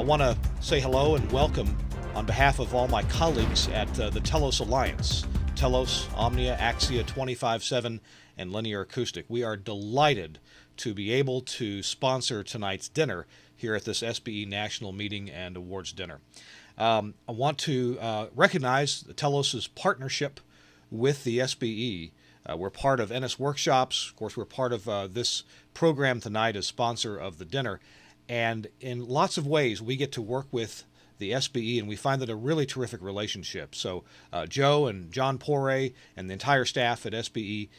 want to say hello and welcome on behalf of all my colleagues at the Telos Alliance, Telos, Omnia, Axia, 25/7, and Linear Acoustic. We are delighted to be able to sponsor tonight's dinner here at this SBE National Meeting and Awards Dinner. I want to recognize the Telos' partnership with the SBE. We're part of NS Workshops. Of course, we're part of this program tonight as sponsor of the dinner. And in lots of ways, we get to work with the SBE, and we find that a really terrific relationship. So Joe and John Poray and the entire staff at SBE,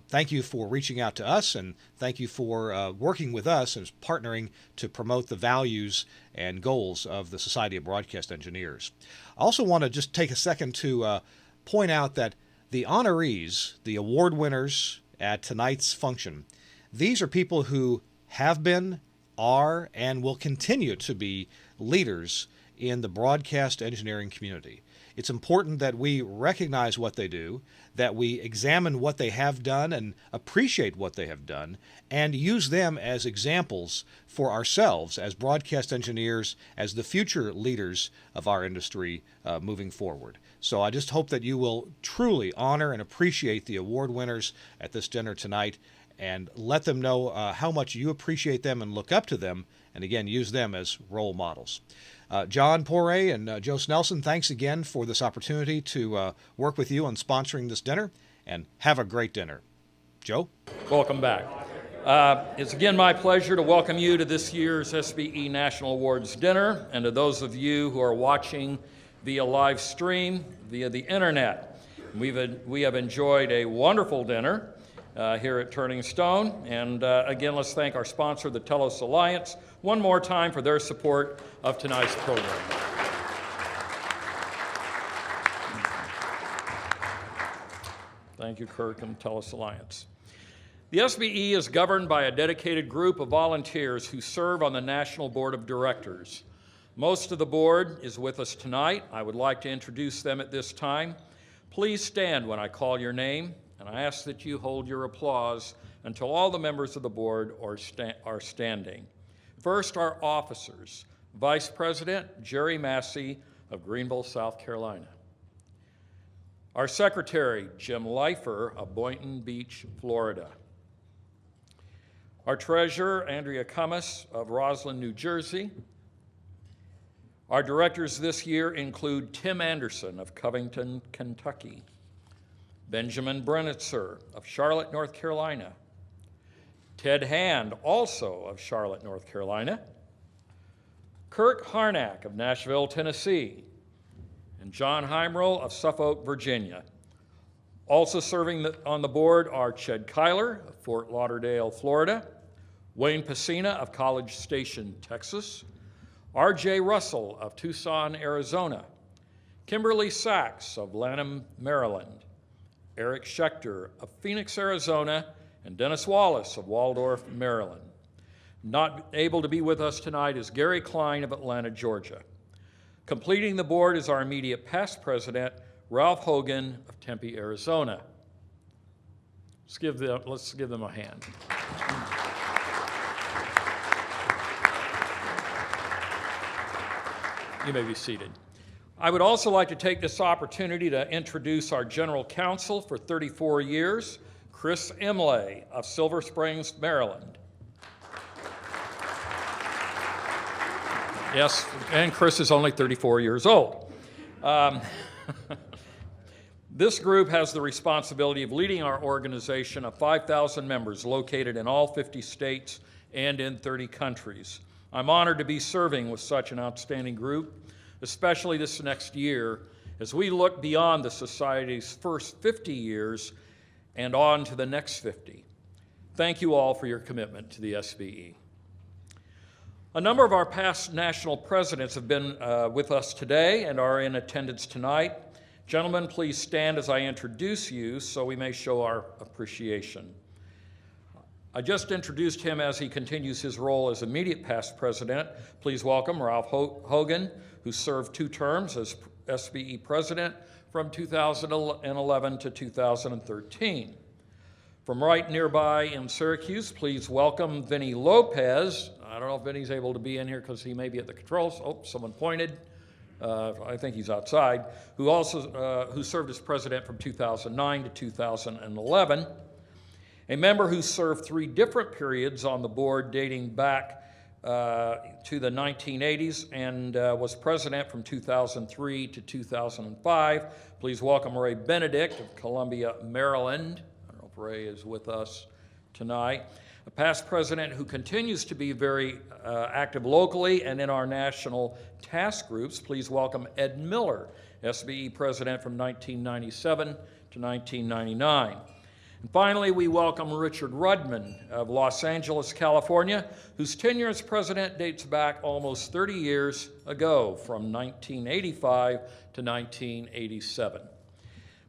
thank you for reaching out to us, and thank you for working with us and partnering to promote the values and goals of the Society of Broadcast Engineers. I also want to just take a second to point out that the honorees, the award winners at tonight's function, these are people who have been, are, and will continue to be leaders in the broadcast engineering community. It's important that we recognize what they do, that we examine what they have done and appreciate what they have done, and use them as examples for ourselves as broadcast engineers, as the future leaders of our industry moving forward. So I just hope that you will truly honor and appreciate the award winners at this dinner tonight, and let them know how much you appreciate them and look up to them, and again, use them as role models. John Poray and Joe Snelson, thanks again for this opportunity to work with you on sponsoring this dinner, and have a great dinner. Joe? Welcome back. It's again my pleasure to welcome you to this year's SBE National Awards Dinner, and to those of you who are watching via live stream via the internet. We have enjoyed a wonderful dinner here at Turning Stone, and again, let's thank our sponsor, the Telos Alliance, one more time for their support of tonight's program. Thank you, Kirk and Telos Alliance. The SBE is governed by a dedicated group of volunteers who serve on the National Board of Directors. Most of the board is with us tonight. I would like to introduce them at this time. Please stand when I call your name, and I ask that you hold your applause until all the members of the board are standing. First, our officers. Vice President Jerry Massey of Greenville, South Carolina. Our Secretary, Jim Leifer of Boynton Beach, Florida. Our Treasurer, Andrea Cummis of Roslyn, New Jersey. Our directors this year include Tim Anderson of Covington, Kentucky. Benjamin Brenitzer of Charlotte, North Carolina. Ted Hand, also of Charlotte, North Carolina. Kirk Harnack of Nashville, Tennessee. And John Heimrell of Suffolk, Virginia. Also serving on the board are Ched Kyler of Fort Lauderdale, Florida. Wayne Pacina of College Station, Texas. R.J. Russell of Tucson, Arizona. Kimberly Sachs of Lanham, Maryland. Eric Schechter of Phoenix, Arizona, and Dennis Wallace of Waldorf, Maryland. Not able to be with us tonight is Gary Klein of Atlanta, Georgia. Completing the board is our immediate past president, Ralph Hogan of Tempe, Arizona. Let's give them a hand. You may be seated. I would also like to take this opportunity to introduce our General Counsel for 34 years, Chris Imlay of Silver Springs, Maryland. Yes, and Chris is only 34 years old. This group has the responsibility of leading our organization of 5,000 members located in all 50 states and in 30 countries. I'm honored to be serving with such an outstanding group, especially this next year, as we look beyond the Society's first 50 years and on to the next 50. Thank you all for your commitment to the SBE. A number of our past national presidents have been with us today and are in attendance tonight. Gentlemen, please stand as I introduce you so we may show our appreciation. I just introduced him as he continues his role as immediate past president. Please welcome Ralph Hogan, who served 2 terms as SBE president from 2011 to 2013. From right nearby in Syracuse, please welcome Vinny Lopez. I don't know if Vinny's able to be in here because he may be at the controls. Oh, someone pointed. I think he's outside, who served as president from 2009 to 2011. A member who served 3 different periods on the board dating back to the 1980s and was president from 2003 to 2005. Please welcome Ray Benedict of Columbia, Maryland. I don't know if Ray is with us tonight. A past president who continues to be very active locally and in our national task groups. Please welcome Ed Miller, SBE president from 1997 to 1999. And finally, we welcome Richard Rudman of Los Angeles, California, whose tenure as president dates back almost 30 years ago, from 1985 to 1987.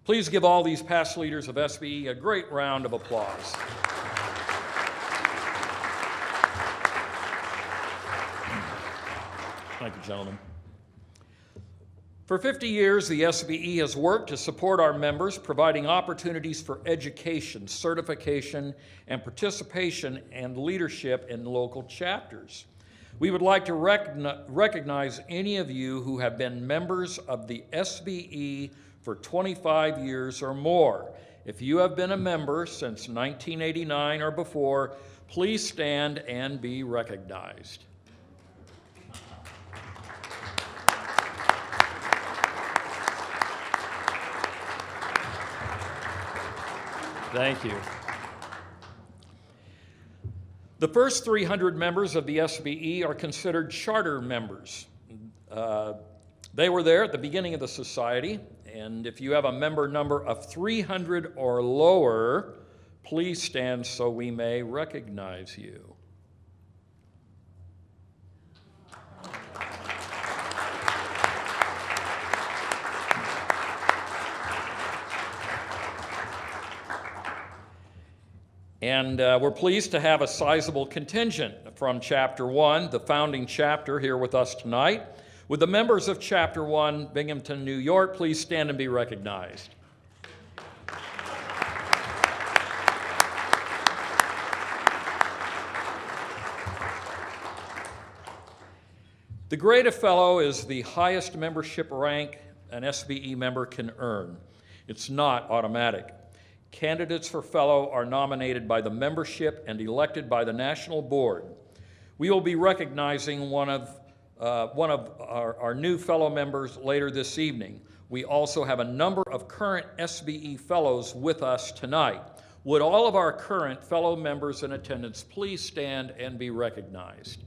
Please give all these past leaders of SBE a great round of applause. Thank you, gentlemen. For 50 years, the SBE has worked to support our members, providing opportunities for education, certification, and participation and leadership in local chapters. We would like to recognize any of you who have been members of the SBE for 25 years or more. If you have been a member since 1989 or before, please stand and be recognized. Thank you. The first 300 members of the SBE are considered charter members. They were there at the beginning of the society, and if you have a member number of 300 or lower, please stand so we may recognize you. And we're pleased to have a sizable contingent from Chapter 1, the founding chapter, here with us tonight. Would the members of Chapter 1, Binghamton, New York, please stand and be recognized? The grade of fellow is the highest membership rank an SBE member can earn. It's not automatic. Candidates for fellow are nominated by the membership and elected by the national board. We will be recognizing one of our new fellow members later this evening. We also have a number of current SBE fellows with us tonight. Would all of our current fellow members in attendance please stand and be recognized?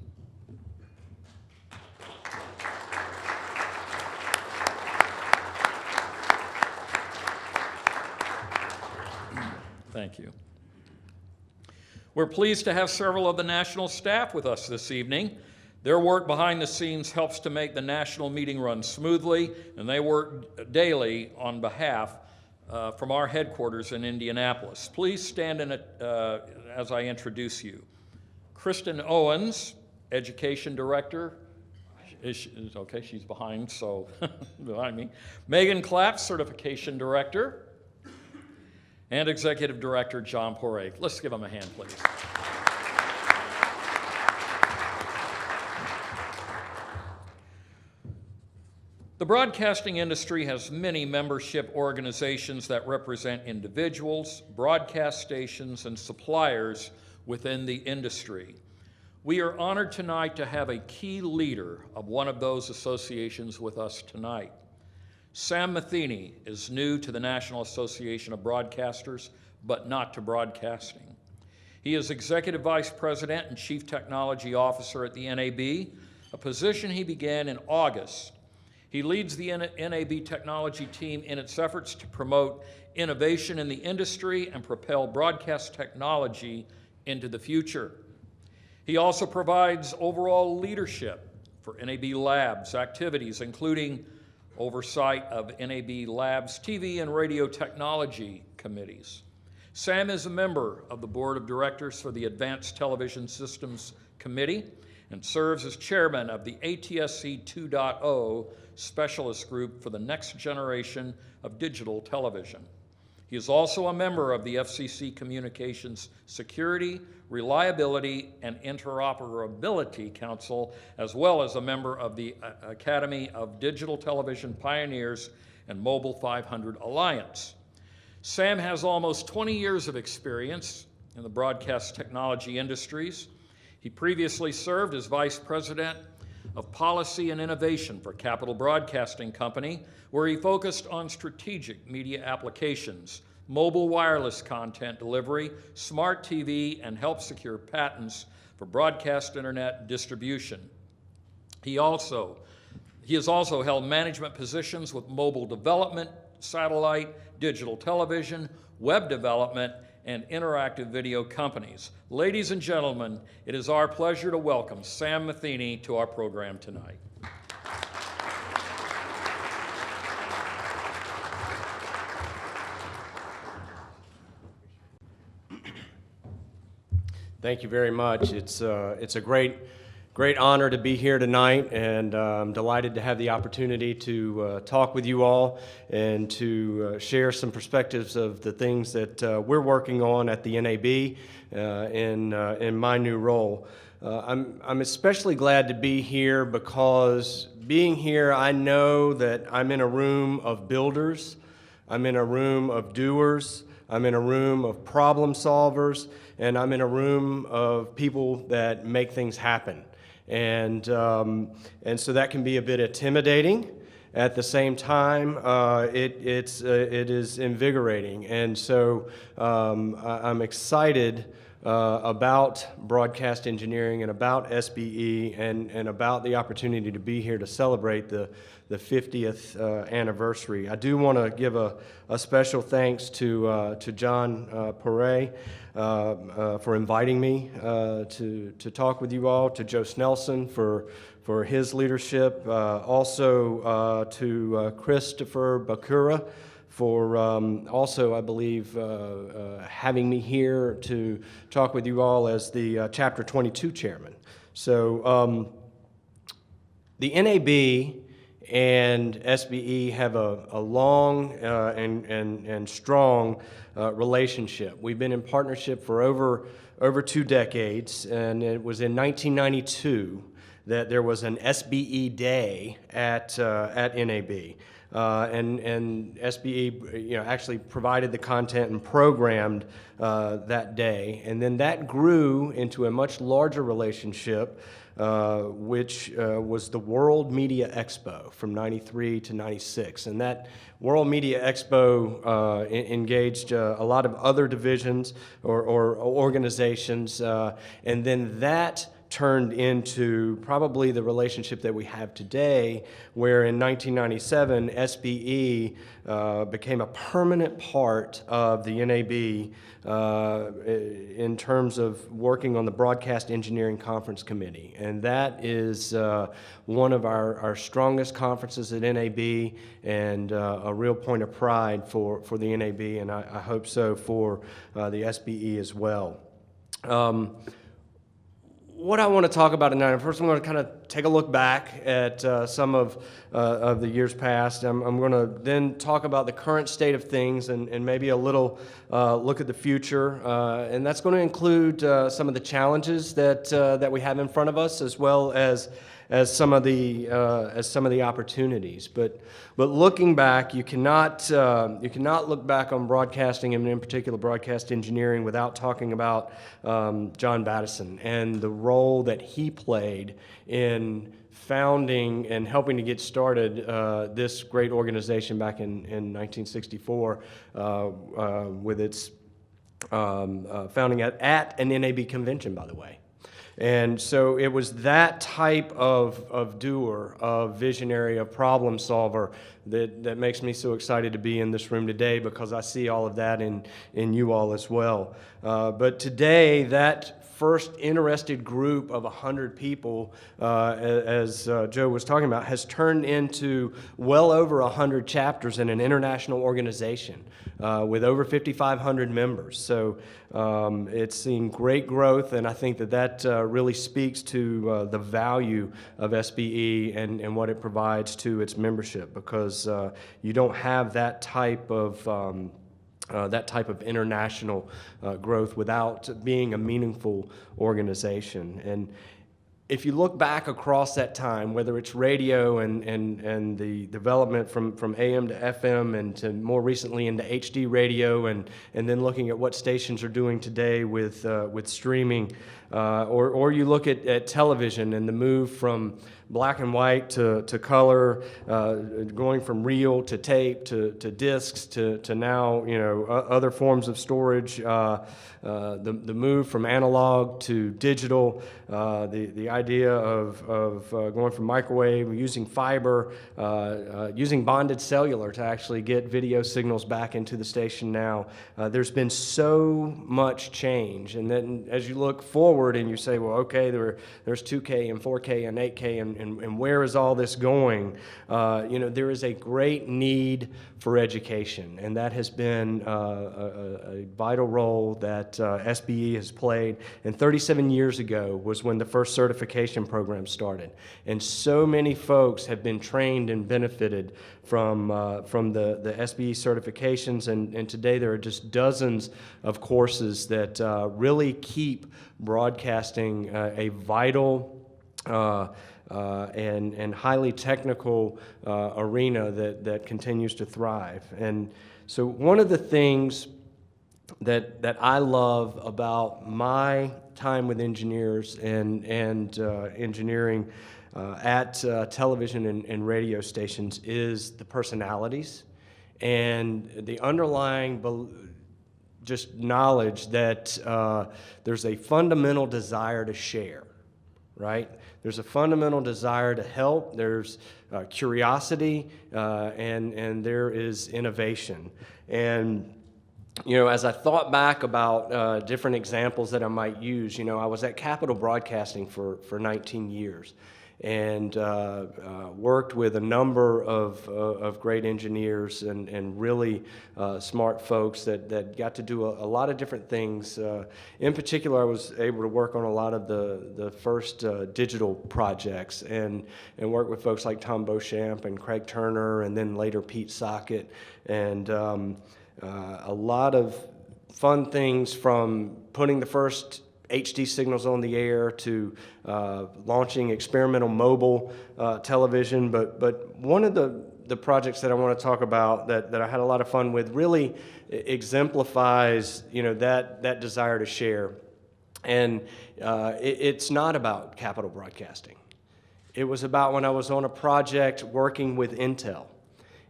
Thank you. We're pleased to have several of the national staff with us this evening. Their work behind the scenes helps to make the national meeting run smoothly, and they work daily on behalf from our headquarters in Indianapolis. Please stand as I introduce you. Kristen Owens, Education Director. Okay, she's behind, so behind me. Megan Clapp, Certification Director. And Executive Director John Porake. Let's give him a hand, please. The broadcasting industry has many membership organizations that represent individuals, broadcast stations, and suppliers within the industry. We are honored tonight to have a key leader of one of those associations with us tonight. Sam Matheny is new to the National Association of Broadcasters, but not to broadcasting. He is Executive Vice President and Chief Technology Officer at the NAB, a position he began in August. He leads the NAB technology team in its efforts to promote innovation in the industry and propel broadcast technology into the future. He also provides overall leadership for NAB Labs activities, including oversight of NAB Labs TV and radio technology committees. Sam is a member of the Board of Directors for the Advanced Television Systems Committee and serves as chairman of the ATSC 2.0 Specialist Group for the Next Generation of Digital Television. He is also a member of the FCC Communications Security, Reliability, and Interoperability Council, as well as a member of the Academy of Digital Television Pioneers and Mobile 500 Alliance. Sam has almost 20 years of experience in the broadcast technology industries. He previously served as Vice President of Policy and Innovation for Capital Broadcasting Company, where he focused on strategic media applications, mobile wireless content delivery, smart TV, and helped secure patents for broadcast internet distribution. He has also held management positions with mobile development, satellite, digital television, web development, and interactive video companies. Ladies and gentlemen, it is our pleasure to welcome Sam Matheny to our program tonight. Thank you very much. It's a great honor to be here tonight, and I'm delighted to have the opportunity to talk with you all and to share some perspectives of the things that we're working on at the NAB in my new role. I'm especially glad to be here because being here, I know that I'm in a room of builders, I'm in a room of doers, I'm in a room of problem solvers, and I'm in a room of people that make things happen. And so that can be a bit intimidating. At the same time, it is invigorating. And so I'm excited about broadcast engineering and about SBE and about the opportunity to be here to celebrate the 50th anniversary. I do want to give a special thanks to John Perret for inviting me to talk with you all, to Joe Snelson for his leadership, also to Christopher Bakura for also, I believe, having me here to talk with you all as the Chapter 22 chairman. So the NAB and SBE have a long and strong relationship. We've been in partnership for over 2 decades, and it was in 1992 that there was an SBE Day at NAB. And SBE, actually provided the content and programmed that day, and then that grew into a much larger relationship, which was the World Media Expo from '93 to '96, and that World Media Expo engaged a lot of other divisions or organizations, and then that turned into probably the relationship that we have today, where in 1997, SBE became a permanent part of the NAB in terms of working on the Broadcast Engineering Conference Committee. And that is one of our strongest conferences at NAB and a real point of pride for the NAB, and I hope so for the SBE as well. What I want to talk about tonight, first I'm going to kind of take a look back at some of the years past. I'm going to then talk about the current state of things and maybe a little look at the future. And that's going to include some of the challenges that we have in front of us, as well as some of the opportunities. But looking back, you cannot look back on broadcasting, and in particular broadcast engineering, without talking about John Battison and the role that he played in founding and helping to get started this great organization back in 1964 with its founding at an NAB convention, by the way. And so it was that type of doer, of visionary, of problem solver that makes me so excited to be in this room today, because I see all of that in you all as well. But today, that first interested group of 100 people, as Joe was talking about, has turned into well over 100 chapters in an international organization with over 5,500 members. So it's seen great growth, and I think that really speaks to the value of SBE and what it provides to its membership, because you don't have that type of that type of international growth without being a meaningful organization. And if you look back across that time, whether it's radio and the development from AM to FM and to more recently into HD radio, and then looking at what stations are doing today with streaming, or you look at television and the move from black and white to color, going from reel to tape to discs to now, you know, other forms of storage, the move from analog to digital, the idea of going from microwave, using fiber, using bonded cellular to actually get video signals back into the station now. There's been so much change, and then as you look forward and you say, well, okay, there's 2K and 4K and 8K, and where is all this going? You know, there is a great need for education, and that has been a vital role that SBE has played. And 37 years ago was when the first certification program started, and so many folks have been trained and benefited from the SBE certifications, and today there are just dozens of courses that really keep broadcasting a vital and highly technical arena that continues to thrive. And so one of the things that I love about my time with engineers and engineering at television and radio stations is the personalities and the underlying just knowledge that there's a fundamental desire to share, right? There's a fundamental desire to help, there's curiosity, and there is innovation. And you know, as I thought back about different examples that I might use, you know, I was at Capitol Broadcasting for 19 years and worked with a number of great engineers and really smart folks that got to do a lot of different things. In particular, I was able to work on a lot of the first digital projects and work with folks like Tom Beauchamp and Craig Turner and then later Pete Socket, and a lot of fun things, from putting the first HD signals on the air to launching experimental mobile television. But one of the projects that I want to talk about that I had a lot of fun with really exemplifies, you know, that desire to share. And it's not about Capitol Broadcasting. It was about when I was on a project working with Intel.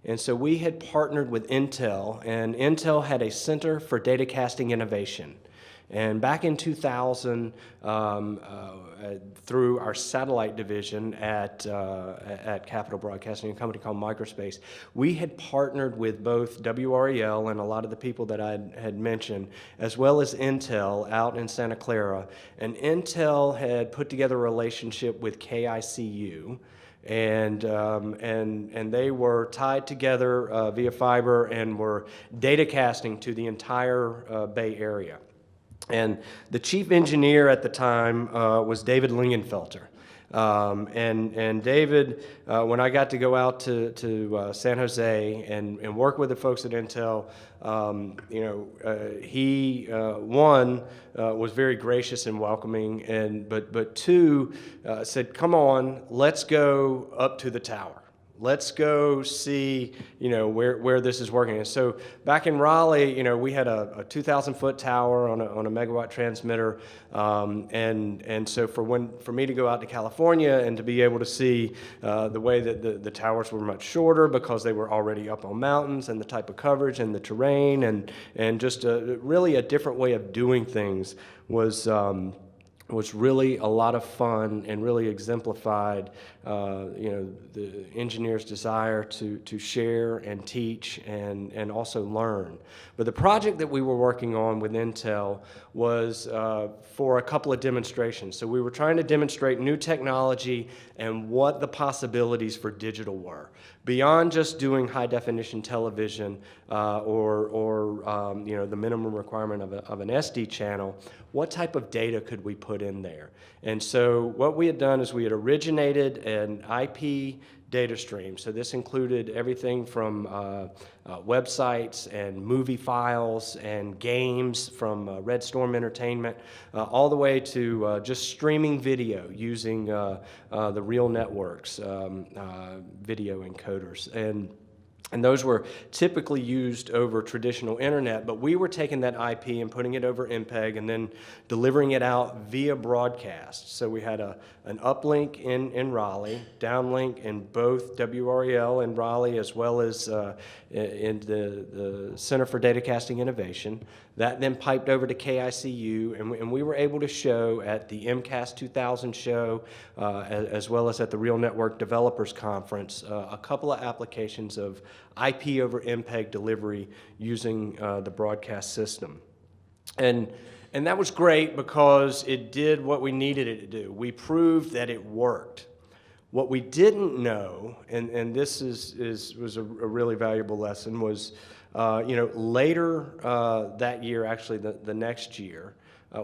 And so we had partnered with Intel, and Intel had a Center for Datacasting Innovation. And back in 2000, through our satellite division at Capitol Broadcasting, a company called Microspace, we had partnered with both WREL and a lot of the people that I had mentioned, as well as Intel out in Santa Clara. And Intel had put together a relationship with KICU, and they were tied together via fiber and were datacasting to the entire Bay Area. And the chief engineer at the time was David Lingenfelter. And David, when I got to go out to San Jose and work with the folks at Intel, you know, he was very gracious and welcoming, but two, said, "Come on, let's go up to the tower. Let's go see, you know, where this is working." And so back in Raleigh, you know, we had a 2,000-foot tower on a megawatt transmitter, and so for me to go out to California and to be able to see the way that the towers were much shorter because they were already up on mountains, and the type of coverage and the terrain and just really a different way of doing things was really a lot of fun and really exemplified, you know, the engineer's desire to share and teach and also learn. But the project that we were working on with Intel was for a couple of demonstrations. So we were trying to demonstrate new technology and what the possibilities for digital were, beyond just doing high-definition television or you know, the minimum requirement of an SD channel. What type of data could we put in there? And so what we had done is we had originated an IP data streams. So this included everything from websites and movie files and games from Red Storm Entertainment, all the way to just streaming video using the real networks video encoders. And those were typically used over traditional internet, but we were taking that IP and putting it over MPEG and then delivering it out via broadcast. So we had an uplink in Raleigh, downlink in both WREL in Raleigh as well as in the Center for Datacasting Innovation. That then piped over to KICU, and we were able to show at the MCAS 2000 show, as well as at the Real Network Developers Conference, a couple of applications of IP over MPEG delivery using the broadcast system. And that was great because it did what we needed it to do. We proved that it worked. What we didn't know, and this was a really valuable lesson, was later that year, actually the next year,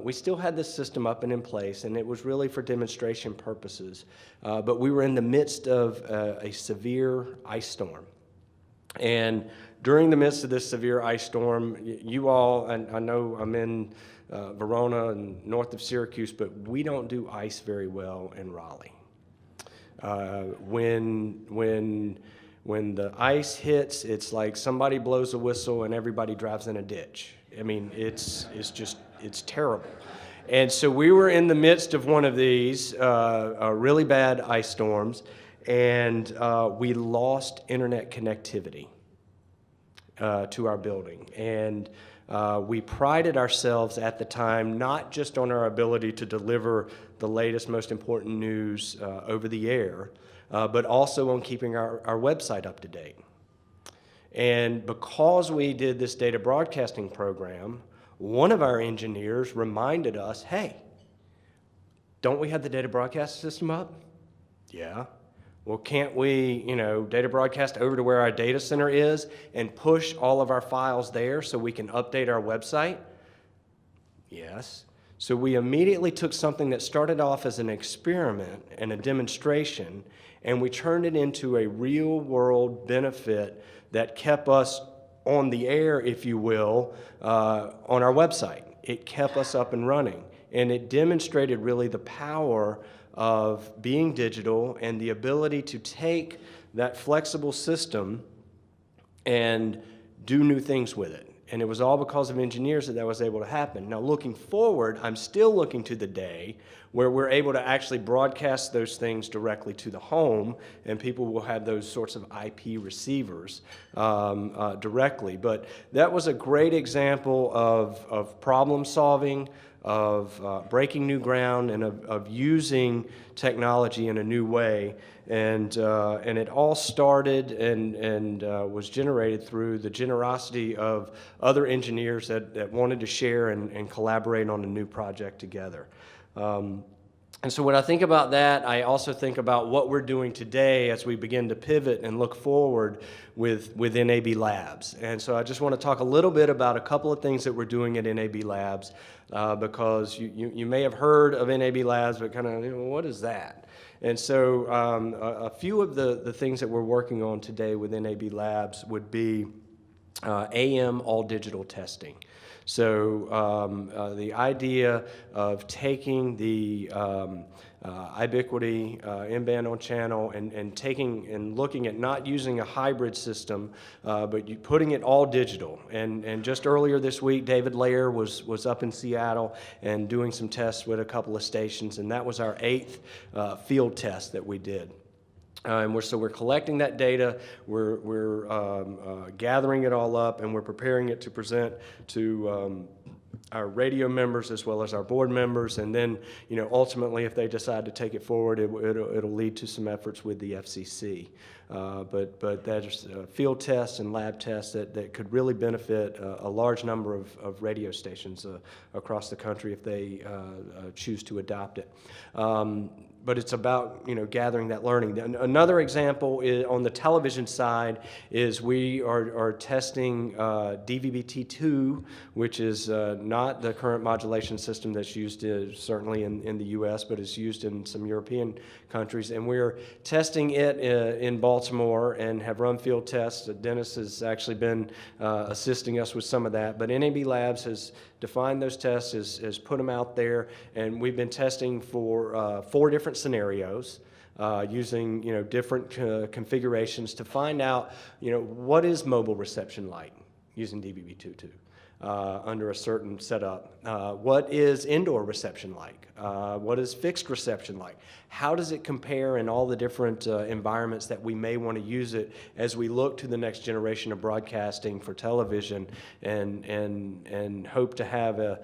we still had this system up and in place, and it was really for demonstration purposes. But we were in the midst of a severe ice storm. And during the midst of this severe ice storm, you all, and I know I'm in Verona and north of Syracuse, but we don't do ice very well in Raleigh. When the ice hits, it's like somebody blows a whistle and everybody drives in a ditch. I mean, it's terrible. And so we were in the midst of one of these really bad ice storms, and we lost internet connectivity to our building. And we prided ourselves at the time not just on our ability to deliver the latest, most important news over the air, but also on keeping our website up to date. And because we did this data broadcasting program, one of our engineers reminded us, hey, don't we have the data broadcast system up? Yeah. Well, can't we, data broadcast over to where our data center is and push all of our files there so we can update our website? Yes. So we immediately took something that started off as an experiment and a demonstration, and we turned it into a real-world benefit that kept us on the air, if you will, on our website. It kept us up and running, and it demonstrated really the power of being digital and the ability to take that flexible system and do new things with it. And it was all because of engineers that was able to happen. Now, looking forward, I'm still looking to the day where we're able to actually broadcast those things directly to the home, and people will have those sorts of IP receivers directly. But that was a great example of problem solving, of breaking new ground, and of using technology in a new way. And it all started and was generated through the generosity of other engineers that wanted to share and collaborate on a new project together. And so when I think about that, I also think about what we're doing today as we begin to pivot and look forward with NAB Labs. And so I just want to talk a little bit about a couple of things that we're doing at NAB Labs, because you may have heard of NAB Labs, but kind of, what is that? And so a few of the things that we're working on today with NAB Labs would be AM all-digital testing. So the idea of taking the Ubiquity in-band on channel and taking and looking at not using a hybrid system, but putting it all digital. And just earlier this week, David Lair was up in Seattle and doing some tests with a couple of stations, and that was our 8th field test that we did. And we're collecting that data, we're gathering it all up, and we're preparing it to present to our radio members as well as our board members, and then ultimately if they decide to take it forward, it'll lead to some efforts with the FCC. But there's field tests and lab tests that could really benefit a large number of radio stations across the country if they choose to adopt it. But it's about, gathering that learning. Another example is on the television side is we are testing DVB-T2, which is not the current modulation system that's used certainly in the U.S., but is used in some European countries. And we're testing it in Baltimore and have run field tests. Dennis has actually been assisting us with some of that. But NAB Labs has defined those tests, has put them out there, and we've been testing for 4 different scenarios using different configurations to find out what is mobile reception like using DVB-T2 under a certain setup. What is indoor reception like? What is fixed reception like? How does it compare in all the different environments that we may want to use it as we look to the next generation of broadcasting for television and hope to have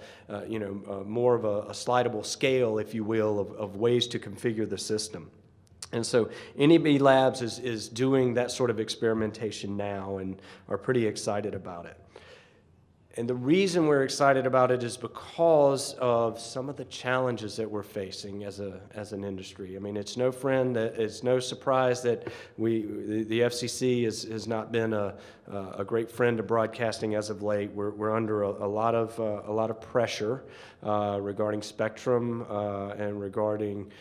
more of a slidable scale, if you will, of ways to configure the system. And so NAB Labs is doing that sort of experimentation now and are pretty excited about it. And the reason we're excited about it is because of some of the challenges that we're facing as an industry. I mean, it's no surprise that the FCC has not been a great friend to broadcasting as of late. We're under a lot of pressure regarding spectrum and regarding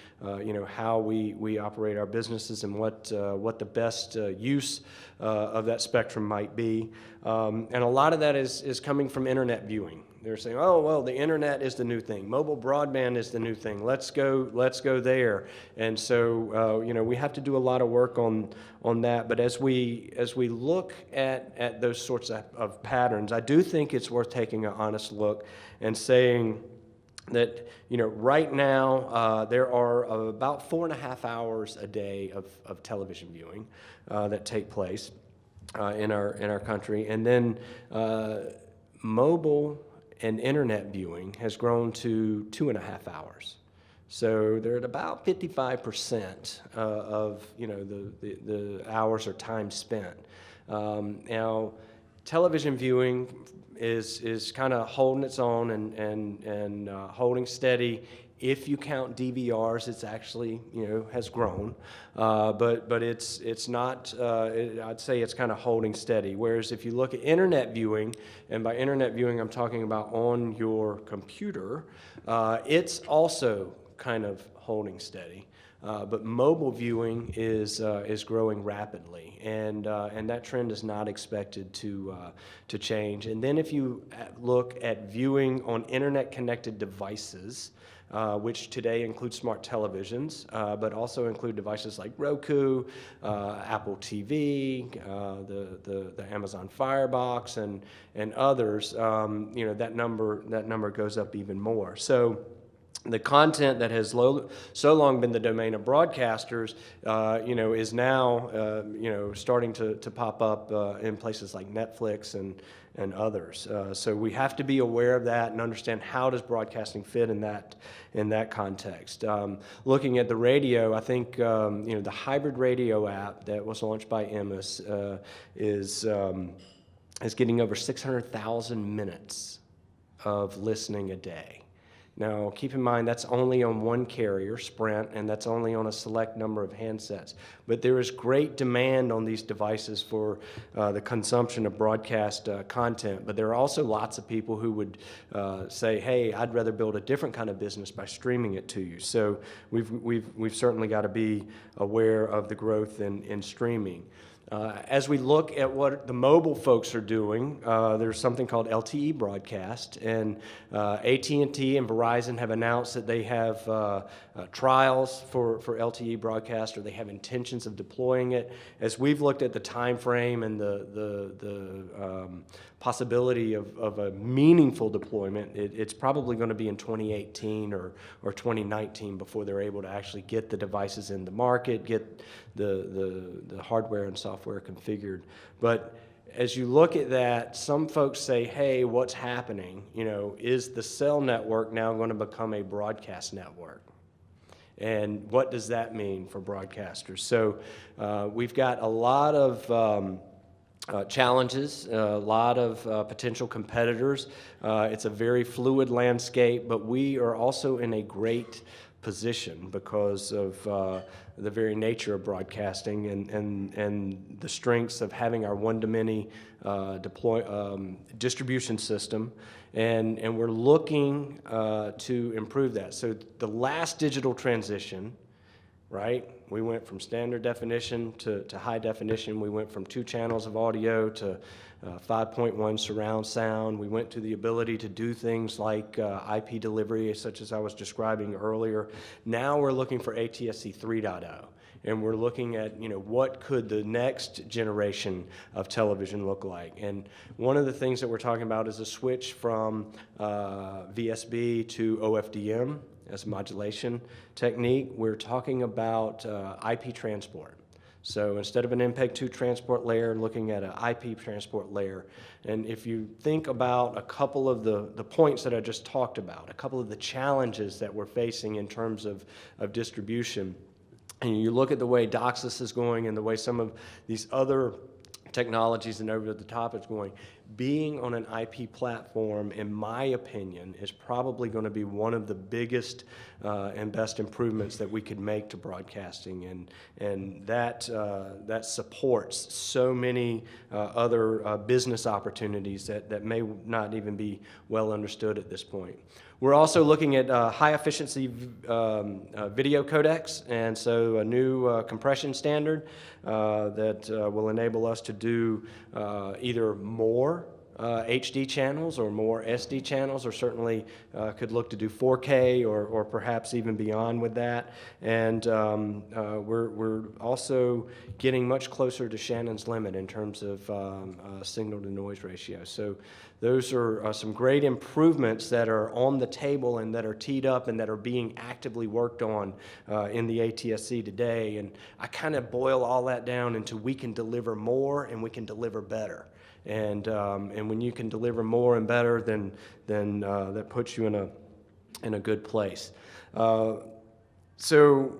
how we operate our businesses and what the best use of that spectrum might be. And a lot of that is coming from internet viewing. They're saying, oh, well, the internet is the new thing. Mobile broadband is the new thing. Let's go there. And so, we have to do a lot of work on that. But as we look at those sorts of patterns, I do think it's worth taking an honest look and saying that, right now there are about 4.5 hours a day of television viewing that take place in our country. And then mobile and internet viewing has grown to 2.5 hours. So they're at about 55% of the hours or time spent. Now, television viewing is kind of holding its own and holding steady. If you count DVRs, it's actually has grown, but it's not. I'd say it's kind of holding steady. Whereas if you look at internet viewing, and by internet viewing I'm talking about on your computer, it's also kind of holding steady. But mobile viewing is growing rapidly, and that trend is not expected to change. And then if you look at viewing on internet-connected devices, which today include smart televisions, but also include devices like Roku, Apple TV, the Amazon Firebox, and others. That number goes up even more. So the content that has so long been the domain of broadcasters, is now, starting to pop up in places like Netflix and others. So we have to be aware of that and understand how does broadcasting fit in that context. Looking at the radio, I think the hybrid radio app that was launched by Emmis is getting over 600,000 minutes of listening a day. Now, keep in mind, that's only on one carrier, Sprint, and that's only on a select number of handsets. But there is great demand on these devices for the consumption of broadcast content. But there are also lots of people who would say, hey, I'd rather build a different kind of business by streaming it to you. So we've certainly got to be aware of the growth in streaming. As we look at what the mobile folks are doing, there's something called LTE broadcast, and AT&T and Verizon have announced that they have trials for LTE broadcast, or they have intentions of deploying it. As we've looked at the time frame and the possibility of a meaningful deployment, it's probably going to be in 2018 or 2019 before they're able to actually get the devices in the market, get the hardware and software configured. But as you look at that, some folks say, hey, what's happening? Is the cell network now going to become a broadcast network? And what does that mean for broadcasters? So we've got a lot of challenges, a lot of potential competitors. It's a very fluid landscape, but we are also in a great position because of the very nature of broadcasting and the strengths of having our one-to-many distribution system. And we're looking to improve that. So the last digital transition, right? We went from standard definition to high definition. We went from 2 channels of audio to 5.1 surround sound. We went to the ability to do things like IP delivery, such as I was describing earlier. Now we're looking for ATSC 3.0. And we're looking at, what could the next generation of television look like? And one of the things that we're talking about is a switch from VSB to OFDM as a modulation technique. We're talking about IP transport. So instead of an MPEG-2 transport layer, looking at an IP transport layer. And if you think about a couple of the points that I just talked about, a couple of the challenges that we're facing in terms of distribution, and you look at the way DOCSIS is going and the way some of these other technologies and over the top is going, being on an IP platform, in my opinion, is probably going to be one of the biggest and best improvements that we could make to broadcasting, and that supports so many other business opportunities that may not even be well understood at this point. We're also looking at high-efficiency video codecs, and so a new compression standard that will enable us to do either more HD channels or more SD channels, or certainly could look to do 4K or perhaps even beyond with that. And we're also getting much closer to Shannon's limit in terms of signal-to-noise ratio. So those are some great improvements that are on the table and that are teed up and that are being actively worked on in the ATSC today. And I kind of boil all that down into we can deliver more and we can deliver better. And when you can deliver more and better, then that puts you in a good place. So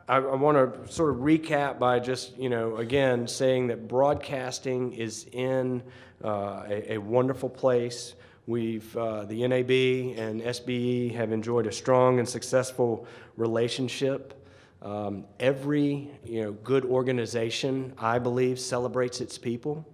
I want to sort of recap by just, again, saying that broadcasting is in a wonderful place. The NAB and SBE have enjoyed a strong and successful relationship. Every, good organization, I believe, celebrates its people.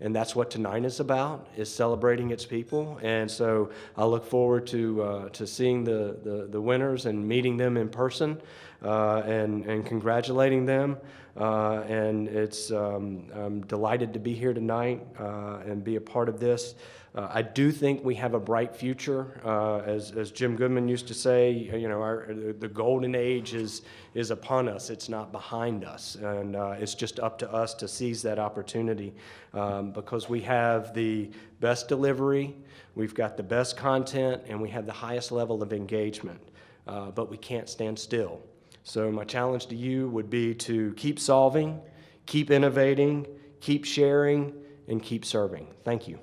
And that's what tonight is about, is celebrating its people. And so I look forward to seeing the winners and meeting them in person and congratulating them. And I'm delighted to be here tonight and be a part of this. I do think we have a bright future. As Jim Goodman used to say, the golden age is upon us. It's not behind us. And it's just up to us to seize that opportunity because we have the best delivery, we've got the best content, and we have the highest level of engagement. But we can't stand still. So my challenge to you would be to keep solving, keep innovating, keep sharing, and keep serving. Thank you.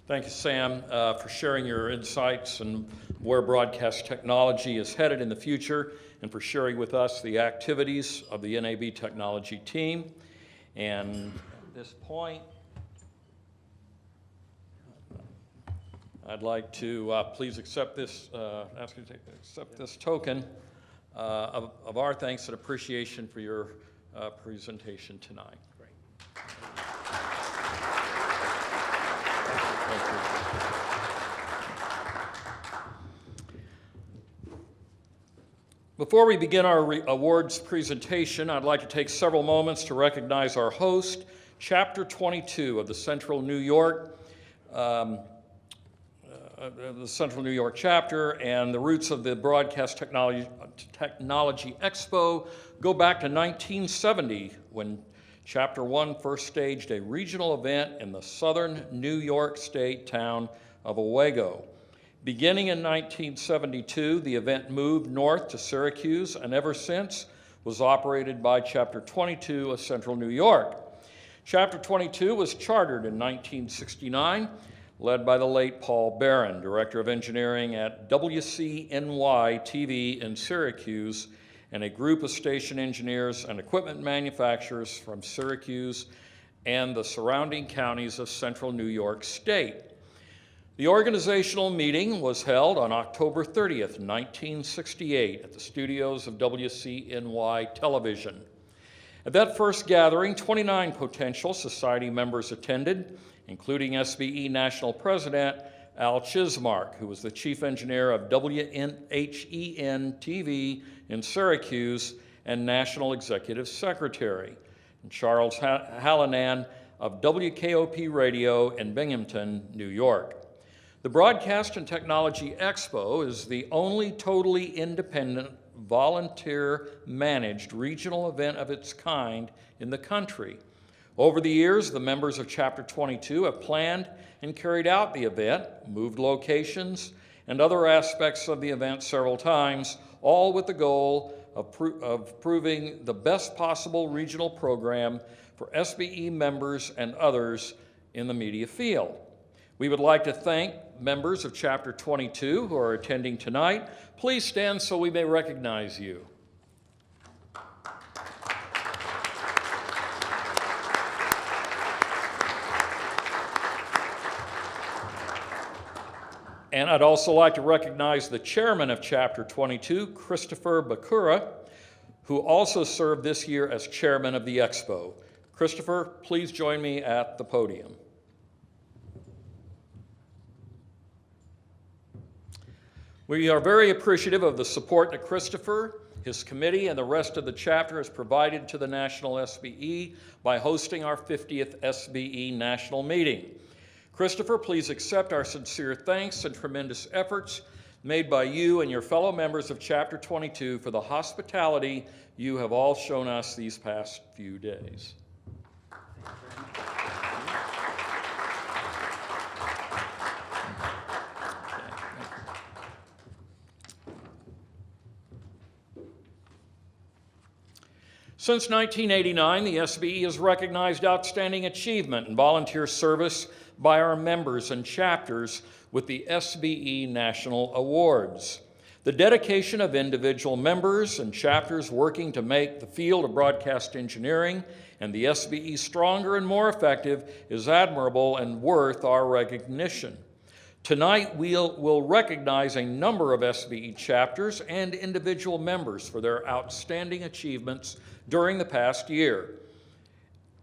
Thank you, Sam, for sharing your insights and where broadcast technology is headed in the future, and for sharing with us the activities of the NAB technology team. And at this point, I'd like to please accept this, ask you to accept this token of our thanks and appreciation for your presentation tonight. Great. Thank you. Before we begin our awards presentation, I'd like to take several moments to recognize our host, Chapter 22 of the Central New York chapter, and the roots of the Broadcast Technology Expo go back to 1970 when Chapter 1 first staged a regional event in the southern New York State town of Owego. Beginning in 1972, the event moved north to Syracuse, and ever since, was operated by Chapter 22 of Central New York. Chapter 22 was chartered in 1969, led by the late Paul Barron, Director of Engineering at WCNY TV in Syracuse, and a group of station engineers and equipment manufacturers from Syracuse and the surrounding counties of Central New York State. The organizational meeting was held on October 30th, 1968 at the studios of WCNY Television. At that first gathering, 29 potential society members attended, including SBE National President Al Chismark, who was the chief engineer of WNHEN TV in Syracuse and National Executive Secretary, and Charles Hallinan of WKOP Radio in Binghamton, New York. The Broadcast and Technology Expo is the only totally independent, volunteer-managed regional event of its kind in the country. Over the years, the members of Chapter 22 have planned and carried out the event, moved locations, and other aspects of the event several times, all with the goal of proving the best possible regional program for SBE members and others in the media field. We would like to thank members of Chapter 22 who are attending tonight. Please stand so we may recognize you. And I'd also like to recognize the chairman of Chapter 22, Christopher Bakura, who also served this year as chairman of the Expo. Christopher, please join me at the podium. We are very appreciative of the support that Christopher, his committee, and the rest of the chapter has provided to the National SBE by hosting our 50th SBE National Meeting. Christopher, please accept our sincere thanks and tremendous efforts made by you and your fellow members of Chapter 22 for the hospitality you have all shown us these past few days. Since 1989, the SBE has recognized outstanding achievement in volunteer service by our members and chapters with the SBE National Awards. The dedication of individual members and chapters working to make the field of broadcast engineering and the SBE stronger and more effective is admirable and worth our recognition. Tonight, we'll recognize a number of SBE chapters and individual members for their outstanding achievements during the past year,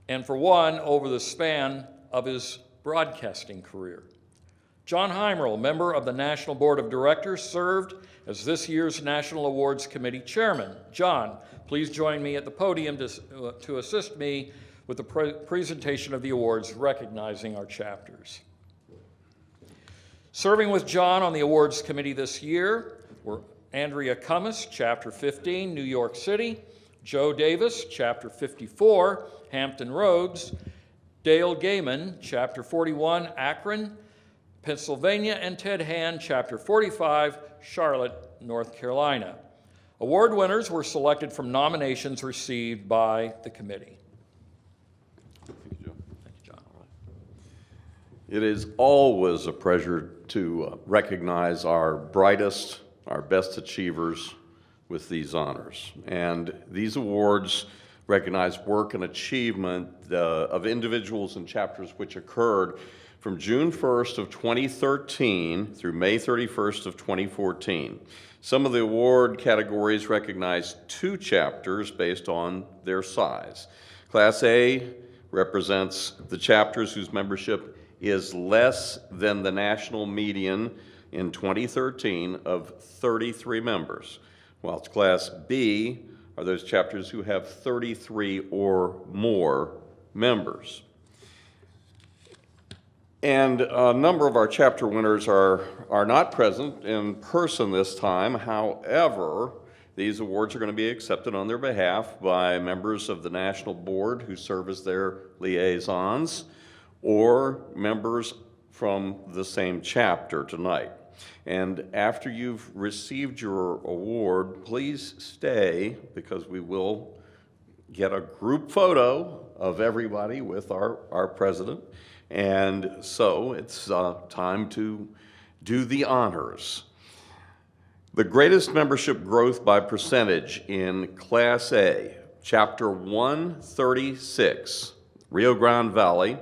and for one, over the span of his broadcasting career. John Heimerl, member of the National Board of Directors, served as this year's National Awards Committee chairman. John, please join me at the podium to assist me with the presentation of the awards recognizing our chapters. Serving with John on the awards committee this year were Andrea Cummis, Chapter 15, New York City, Joe Davis, Chapter 54, Hampton Roads, Dale Gaiman, Chapter 41, Akron, Pennsylvania, and Ted Hand, Chapter 45, Charlotte, North Carolina. Award winners were selected from nominations received by the committee. Thank you, Joe. Thank you, John. It is always a pleasure to recognize our brightest, our best achievers with these honors. And these awards recognize work and achievement of individuals and chapters which occurred from June 1st of 2013 through May 31st of 2014. Some of the award categories recognize 2 chapters based on their size. Class A represents the chapters whose membership is less than the national median in 2013 of 33 members, whilst Class B are those chapters who have 33 or more members. And a number of our chapter winners are not present in person this time. However, these awards are going to be accepted on their behalf by members of the National Board who serve as their liaisons, or members from the same chapter tonight. And after you've received your award, please stay, because we will get a group photo of everybody with our president. And so it's time to do the honors. The greatest membership growth by percentage in Class A, Chapter 136, Rio Grande Valley.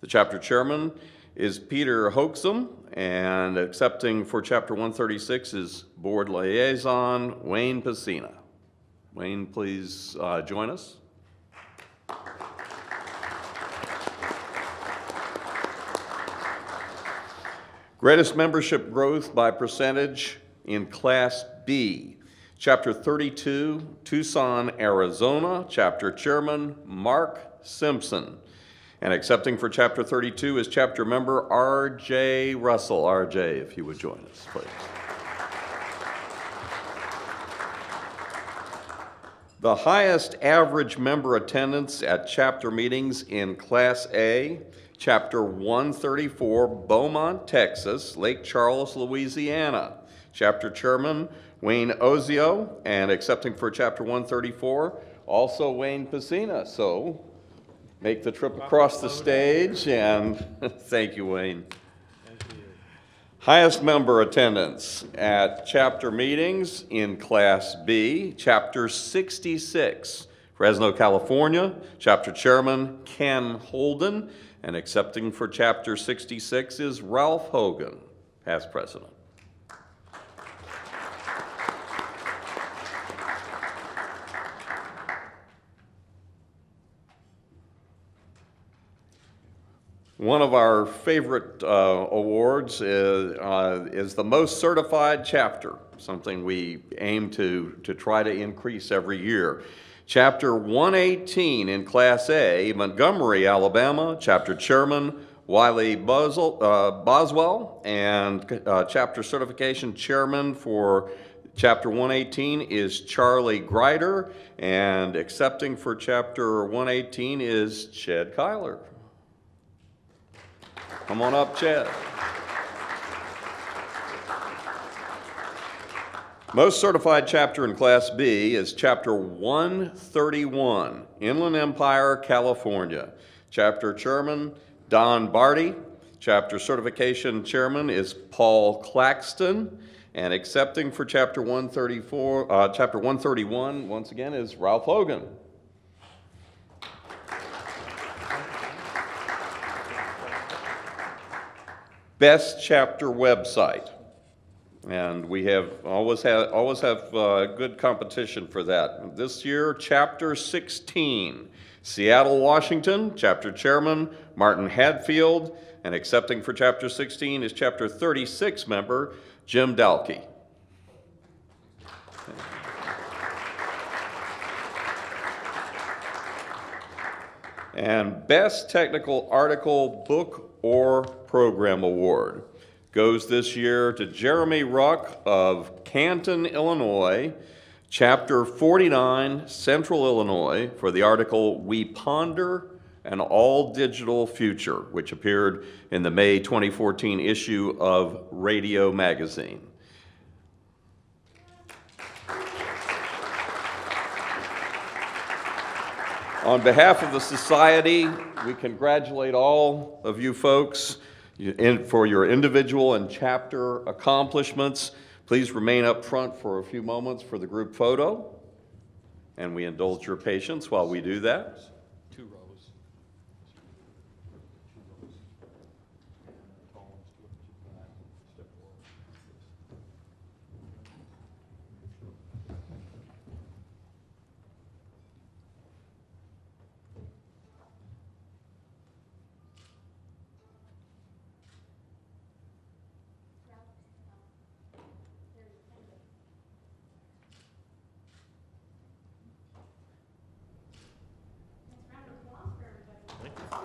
The chapter chairman is Peter Hoaxum, and accepting for Chapter 136 is Board Liaison Wayne Pesina. Wayne, please join us. Greatest membership growth by percentage in Class B, Chapter 32, Tucson, Arizona, chapter chairman Mark Simpson. And accepting for Chapter 32 is chapter member R.J. Russell. R.J., if you would join us, please. The highest average member attendance at chapter meetings in Class A, Chapter 134, Beaumont, Texas, Lake Charles, Louisiana. Chapter chairman, Wayne Ozio, and accepting for Chapter 134, also Wayne Pesina. So make the trip across the stage, and thank you, Wayne. Highest member attendance at chapter meetings in Class B, Chapter 66, Fresno, California, chapter chairman Ken Holden, and accepting for Chapter 66 is Ralph Hogan, past president. One of our favorite awards is the most certified chapter, something we aim to try to increase every year. Chapter 118 in Class A, Montgomery, Alabama, chapter chairman Wiley Boswell, and chapter certification chairman for Chapter 118 is Charlie Greider, and accepting for Chapter 118 is Ched Kyler. Come on up, Ched. Most certified chapter in Class B is Chapter 131, Inland Empire, California. Chapter chairman, Don Barty. Chapter certification chairman is Paul Claxton. And accepting for Chapter 131, once again, is Ralph Hogan. Best chapter website. And we always have good competition for that. This year, Chapter 16, Seattle, Washington, chapter chairman Martin Hadfield, and accepting for Chapter 16 is Chapter 36 member Jim Dalkey. And Best Technical Article, Book, or Program Award goes this year to Jeremy Ruck of Canton, Illinois, Chapter 49, Central Illinois, for the article We Ponder an All-Digital Future, which appeared in the May 2014 issue of Radio Magazine. On behalf of the Society, we congratulate all of you folks for your individual and chapter accomplishments. Please remain up front for a few moments for the group photo, and we indulge your patience while we do that. 2 rows.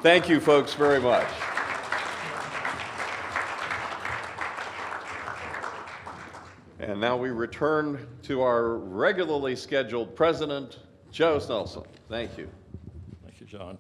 Thank you, folks, very much. And now we return to our regularly scheduled president, Joe Snelson. Thank you. Thank you, John.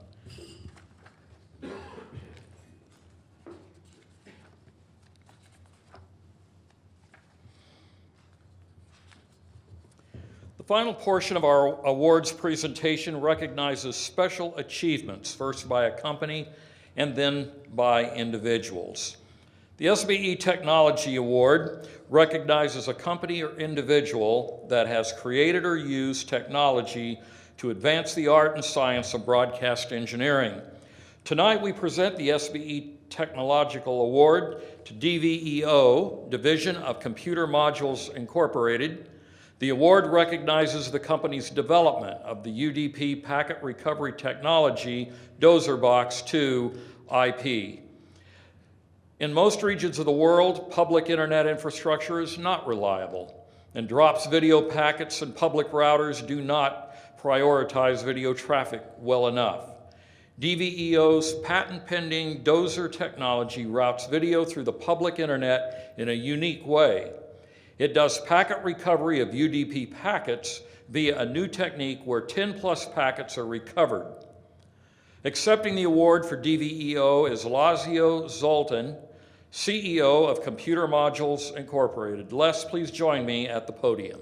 Final portion of our awards presentation recognizes special achievements, first by a company and then by individuals. The SBE Technology Award recognizes a company or individual that has created or used technology to advance the art and science of broadcast engineering. Tonight we present the SBE Technological Award to DVEO, Division of Computer Modules Incorporated. The award recognizes the company's development of the UDP packet recovery technology Dozer Box 2 IP. In most regions of the world, public internet infrastructure is not reliable and drops video packets, and public routers do not prioritize video traffic well enough. DVEO's patent-pending Dozer technology routes video through the public internet in a unique way. It does packet recovery of UDP packets via a new technique where 10-plus packets are recovered. Accepting the award for DVEO is Lazio Zoltan, CEO of Computer Modules Incorporated. Les, please join me at the podium.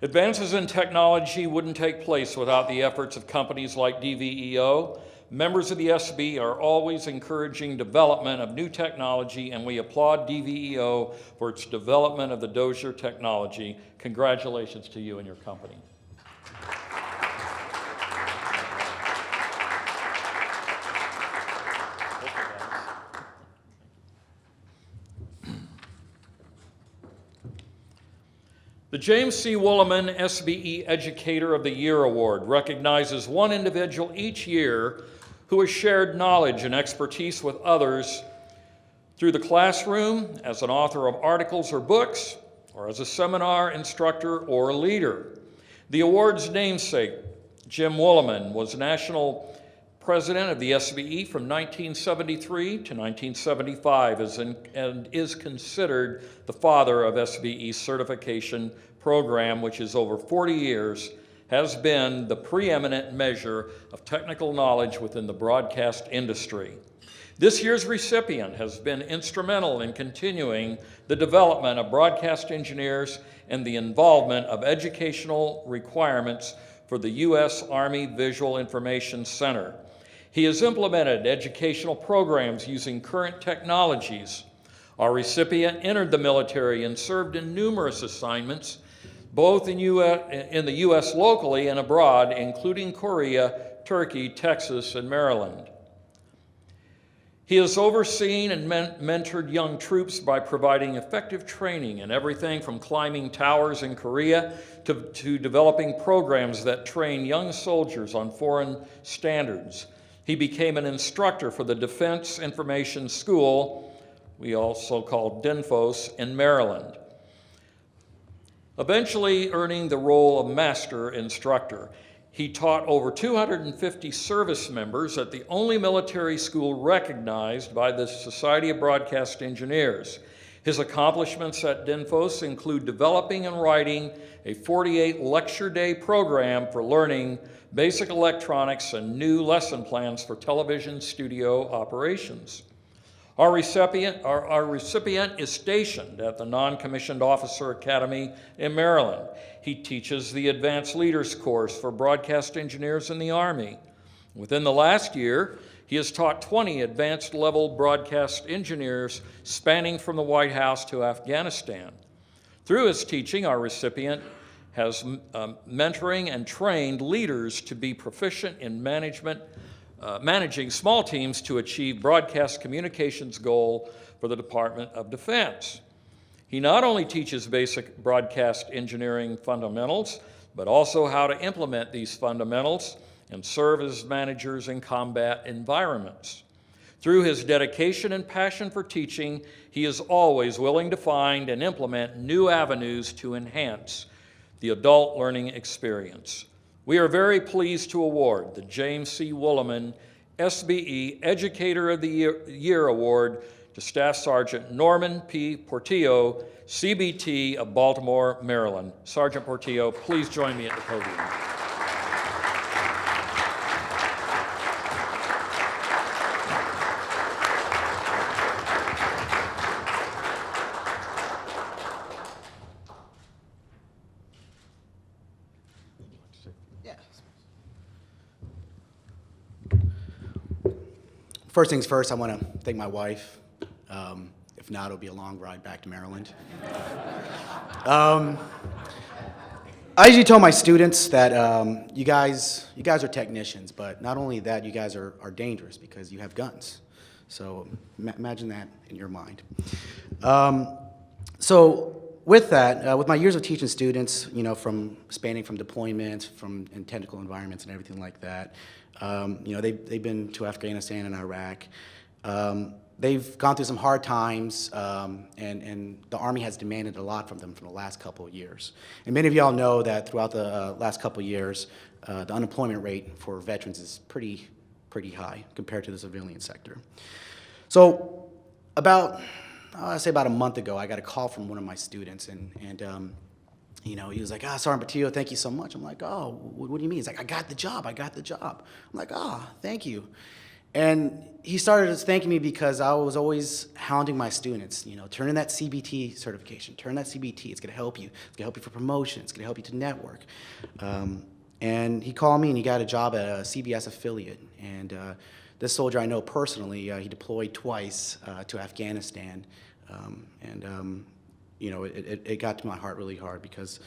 Advances in technology wouldn't take place without the efforts of companies like DVEO. Members of the SBE are always encouraging development of new technology, and we applaud DVEO for its development of the Dozer technology. Congratulations to you and your company. The James C. Woolliman SBE Educator of the Year Award recognizes one individual each year who has shared knowledge and expertise with others through the classroom, as an author of articles or books, or as a seminar instructor or leader. The award's namesake, Jim Woolliman, was national president of the SBE from 1973 to 1975 and is considered the father of SBE's certification program, which is over 40 years, has been the preeminent measure of technical knowledge within the broadcast industry. This year's recipient has been instrumental in continuing the development of broadcast engineers and the involvement of educational requirements for the U.S. Army Visual Information Center. He has implemented educational programs using current technologies. Our recipient entered the military and served in numerous assignments, both in the U.S. locally and abroad, including Korea, Turkey, Texas, and Maryland. He has overseen and mentored young troops by providing effective training in everything from climbing towers in Korea to developing programs that train young soldiers on foreign standards. He became an instructor for the Defense Information School, we also call DINFOS, in Maryland, eventually earning the role of master instructor. He taught over 250 service members at the only military school recognized by the Society of Broadcast Engineers. His accomplishments at DINFOS include developing and writing a 48-lecture-day program for learning basic electronics and new lesson plans for television studio operations. Our recipient is stationed at the Non-Commissioned Officer Academy in Maryland. He teaches the Advanced Leaders course for broadcast engineers in the Army. Within the last year, he has taught 20 advanced level broadcast engineers spanning from the White House to Afghanistan. Through his teaching, our recipient has mentoring and trained leaders to be proficient in managing small teams to achieve broadcast communications goal for the Department of Defense. He not only teaches basic broadcast engineering fundamentals, but also how to implement these fundamentals and serve as managers in combat environments. Through his dedication and passion for teaching, he is always willing to find and implement new avenues to enhance the adult learning experience. We are very pleased to award the James C. Woolliman SBE Educator of the Year Award to Staff Sergeant Norman P. Portillo, CBT of Baltimore, Maryland. Sergeant Portillo, please join me at the podium. First things first, I want to thank my wife. If not, it'll be a long ride back to Maryland. I usually tell my students that you guys are technicians, but not only that, you guys are dangerous because you have guns. So imagine that in your mind. So with that, with my years of teaching students, spanning from deployment, in technical environments and everything like that, they've been to Afghanistan and Iraq. They've gone through some hard times, and the Army has demanded a lot from them for the last couple of years. And many of y'all know that throughout the last couple of years, the unemployment rate for veterans is pretty high compared to the civilian sector. So about a month ago, I got a call from one of my students, and he was like, Sergeant Portillo, thank you so much. I'm like, oh, what do you mean? He's like, I got the job. I'm like, thank you. And he started thanking me because I was always hounding my students, turn in that CBT certification, turn that CBT, it's gonna help you. It's gonna help you for promotion, it's gonna help you to network. And he called me and he got a job at a CBS affiliate. And this soldier I know personally, he deployed twice to Afghanistan. It got to my heart really hard because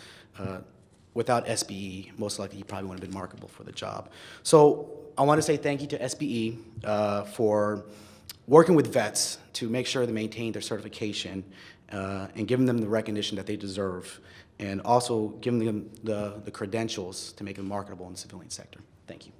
without SBE, most likely he probably wouldn't have been marketable for the job. So I want to say thank you to SBE for working with vets to make sure they maintain their certification and giving them the recognition that they deserve, and also giving them the credentials to make them marketable in the civilian sector. Thank you.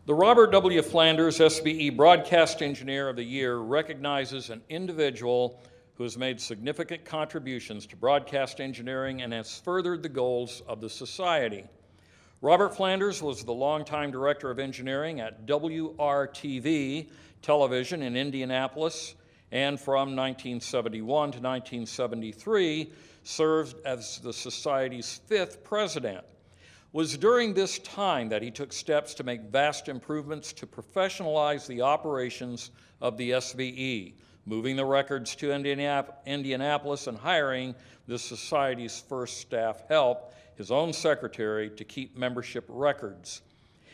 The Robert W. Flanders SBE Broadcast Engineer of the Year recognizes an individual who has made significant contributions to broadcast engineering and has furthered the goals of the Society. Robert Flanders was the longtime Director of Engineering at WRTV Television in Indianapolis, and from 1971 to 1973 served as the Society's 5th president. It was during this time that he took steps to make vast improvements to professionalize the operations of the SBE, moving the records to Indianapolis and hiring the Society's first staff help, his own secretary, to keep membership records.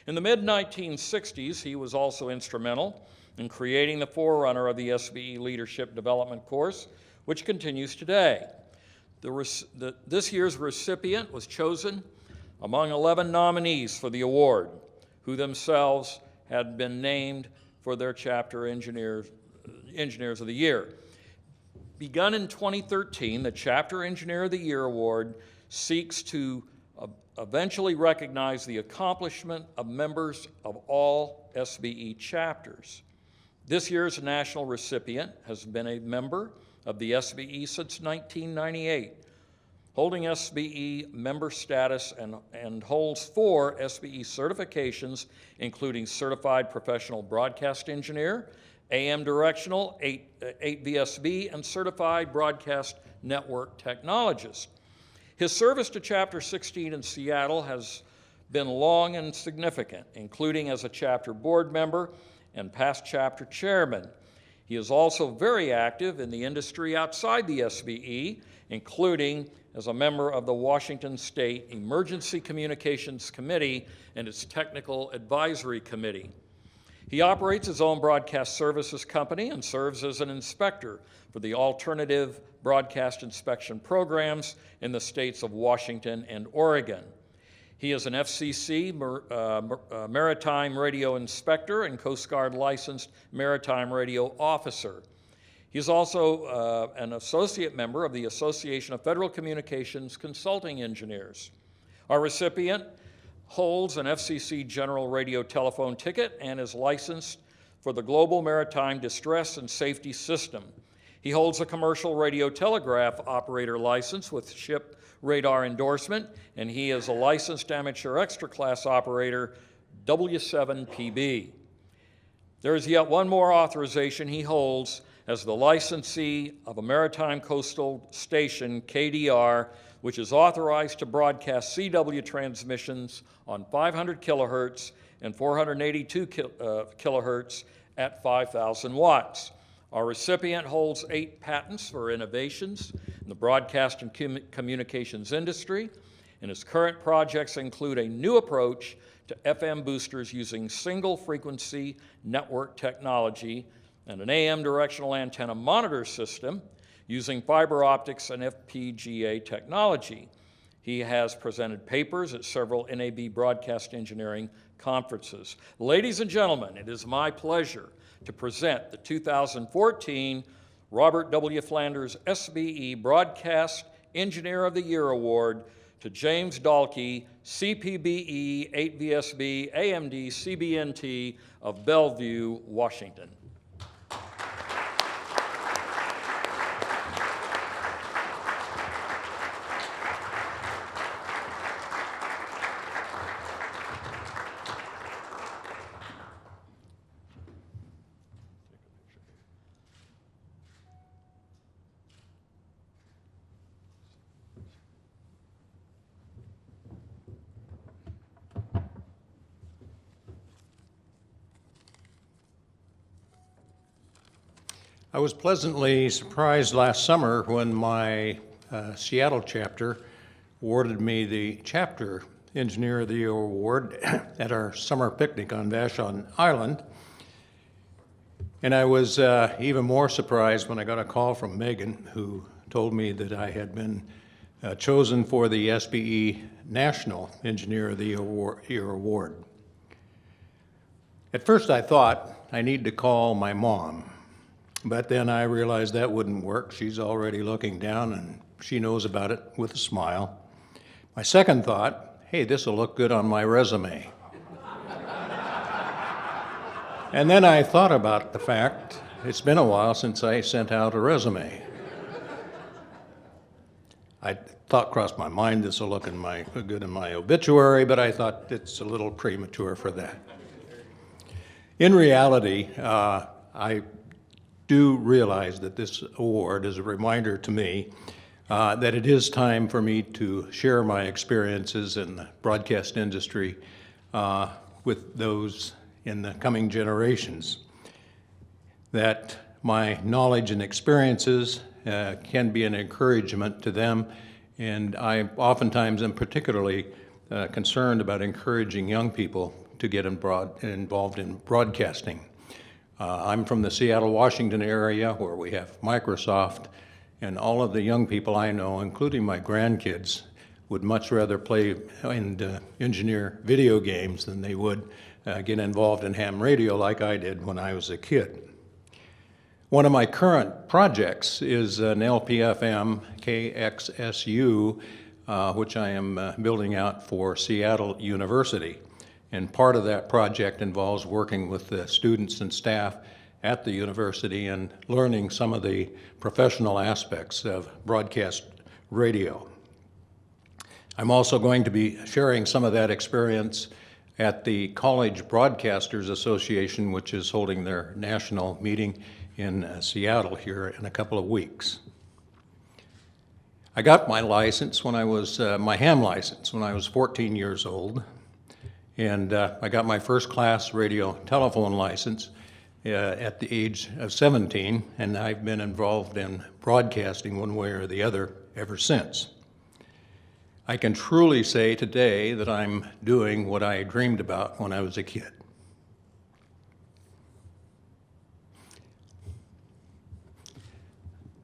In the mid-1960s, he was also instrumental in creating the forerunner of the SBE Leadership Development Course, which continues today. This year's recipient was chosen among 11 nominees for the award, who themselves had been named for their chapter engineers of the year. Begun in 2013, the Chapter Engineer of the Year Award seeks to eventually recognize the accomplishment of members of all SBE chapters. This year's national recipient has been a member of the SBE since 1998, holding SBE member status and holds 4 SBE certifications, including Certified Professional Broadcast Engineer, AM Directional, 8 VSB, and Certified Broadcast Network Technologist. His service to Chapter 16 in Seattle has been long and significant, including as a chapter board member and past chapter chairman. He is also very active in the industry outside the SBE, including as a member of the Washington State Emergency Communications Committee and its Technical Advisory Committee. He operates his own broadcast services company and serves as an inspector for the alternative broadcast inspection programs in the states of Washington and Oregon. He is an FCC maritime radio inspector and Coast Guard licensed maritime radio officer. He's also an associate member of the Association of Federal Communications Consulting Engineers. Our recipient holds an FCC General Radio Telephone ticket and is licensed for the Global Maritime Distress and Safety System. He holds a commercial radio telegraph operator license with ship radar endorsement, and he is a licensed amateur extra class operator, W7PB. There is yet one more authorization he holds as the licensee of a maritime coastal station, KDR, which is authorized to broadcast CW transmissions on 500 kilohertz and 482 kilohertz at 5,000 watts. Our recipient holds 8 patents for innovations in the broadcast and communications industry, and his current projects include a new approach to FM boosters using single frequency network technology and an AM directional antenna monitor system using fiber optics and FPGA technology. He has presented papers at several NAB broadcast engineering conferences. Ladies and gentlemen, it is my pleasure to present the 2014 Robert W. Flanders SBE Broadcast Engineer of the Year Award to James Dahlke, CPBE 8VSB AMD CBNT of Bellevue, Washington. I was pleasantly surprised last summer when my Seattle chapter awarded me the Chapter Engineer of the Year Award at our summer picnic on Vashon Island. And I was even more surprised when I got a call from Megan, who told me that I had been chosen for the SBE National Engineer of the Year Award. At first I thought I need to call my mom. But then I realized that wouldn't work. She's already looking down and she knows about it with a smile. My second thought, hey, this will look good on my resume. And then I thought about the fact it's been a while since I sent out a resume. I thought crossed my mind this will look good in my obituary, but I thought it's a little premature for that. In reality, I do realize that this award is a reminder to me that it is time for me to share my experiences in the broadcast industry with those in the coming generations. That my knowledge and experiences can be an encouragement to them, and I oftentimes am particularly concerned about encouraging young people to get involved in broadcasting. I'm from the Seattle, Washington area where we have Microsoft, and all of the young people I know, including my grandkids, would much rather play and engineer video games than they would get involved in ham radio like I did when I was a kid. One of my current projects is an LPFM KXSU, which I am building out for Seattle University. And part of that project involves working with the students and staff at the university and learning some of the professional aspects of broadcast radio. I'm also going to be sharing some of that experience at the College Broadcasters Association, which is holding their national meeting in Seattle here in a couple of weeks. I got my license when I was, my ham license when I was 14 years old. And I got my first class radio telephone license at the age of 17, and I've been involved in broadcasting one way or the other ever since. I can truly say today that I'm doing what I dreamed about when I was a kid.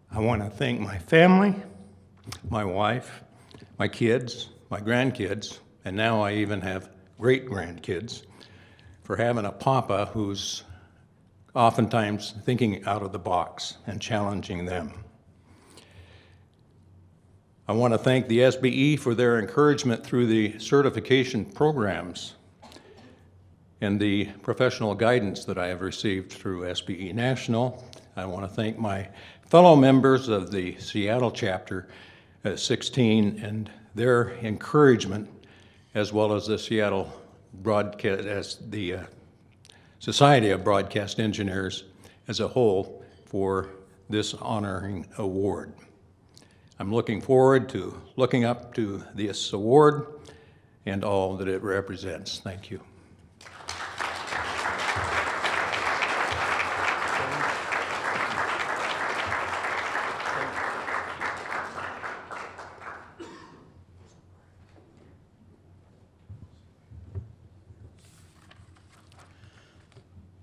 I want to thank my family, my wife, my kids, my grandkids, and now I even have great-grandkids, for having a papa who's oftentimes thinking out of the box and challenging them. I want to thank the SBE for their encouragement through the certification programs and the professional guidance that I have received through SBE National I want to thank my fellow members of the Seattle chapter at 16 and their encouragement, as well as the Seattle broadcast, as the Society of Broadcast Engineers as a whole, for this honoring award. I'm looking forward to looking up to this award and all that it represents. Thank you.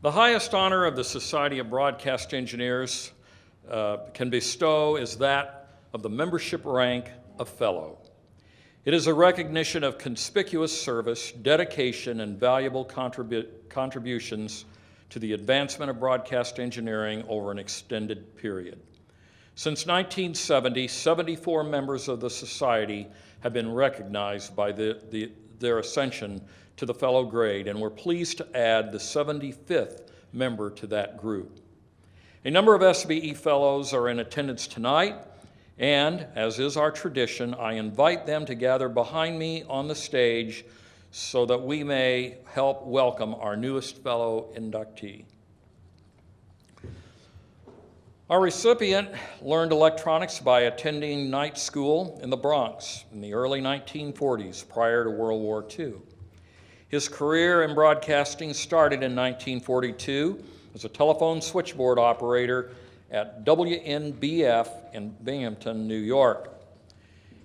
The highest honor of the Society of Broadcast Engineers can bestow is that of the membership rank of Fellow. It is a recognition of conspicuous service, dedication, and valuable contributions to the advancement of broadcast engineering over an extended period. Since 1970, 74 members of the Society have been recognized by their ascension to the Fellow grade, and we're pleased to add the 75th member to that group. A number of SBE Fellows are in attendance tonight, and as is our tradition, I invite them to gather behind me on the stage so that we may help welcome our newest Fellow inductee. Our recipient learned electronics by attending night school in the Bronx in the early 1940s, prior to World War II. His career in broadcasting started in 1942 as a telephone switchboard operator at WNBF in Binghamton, New York.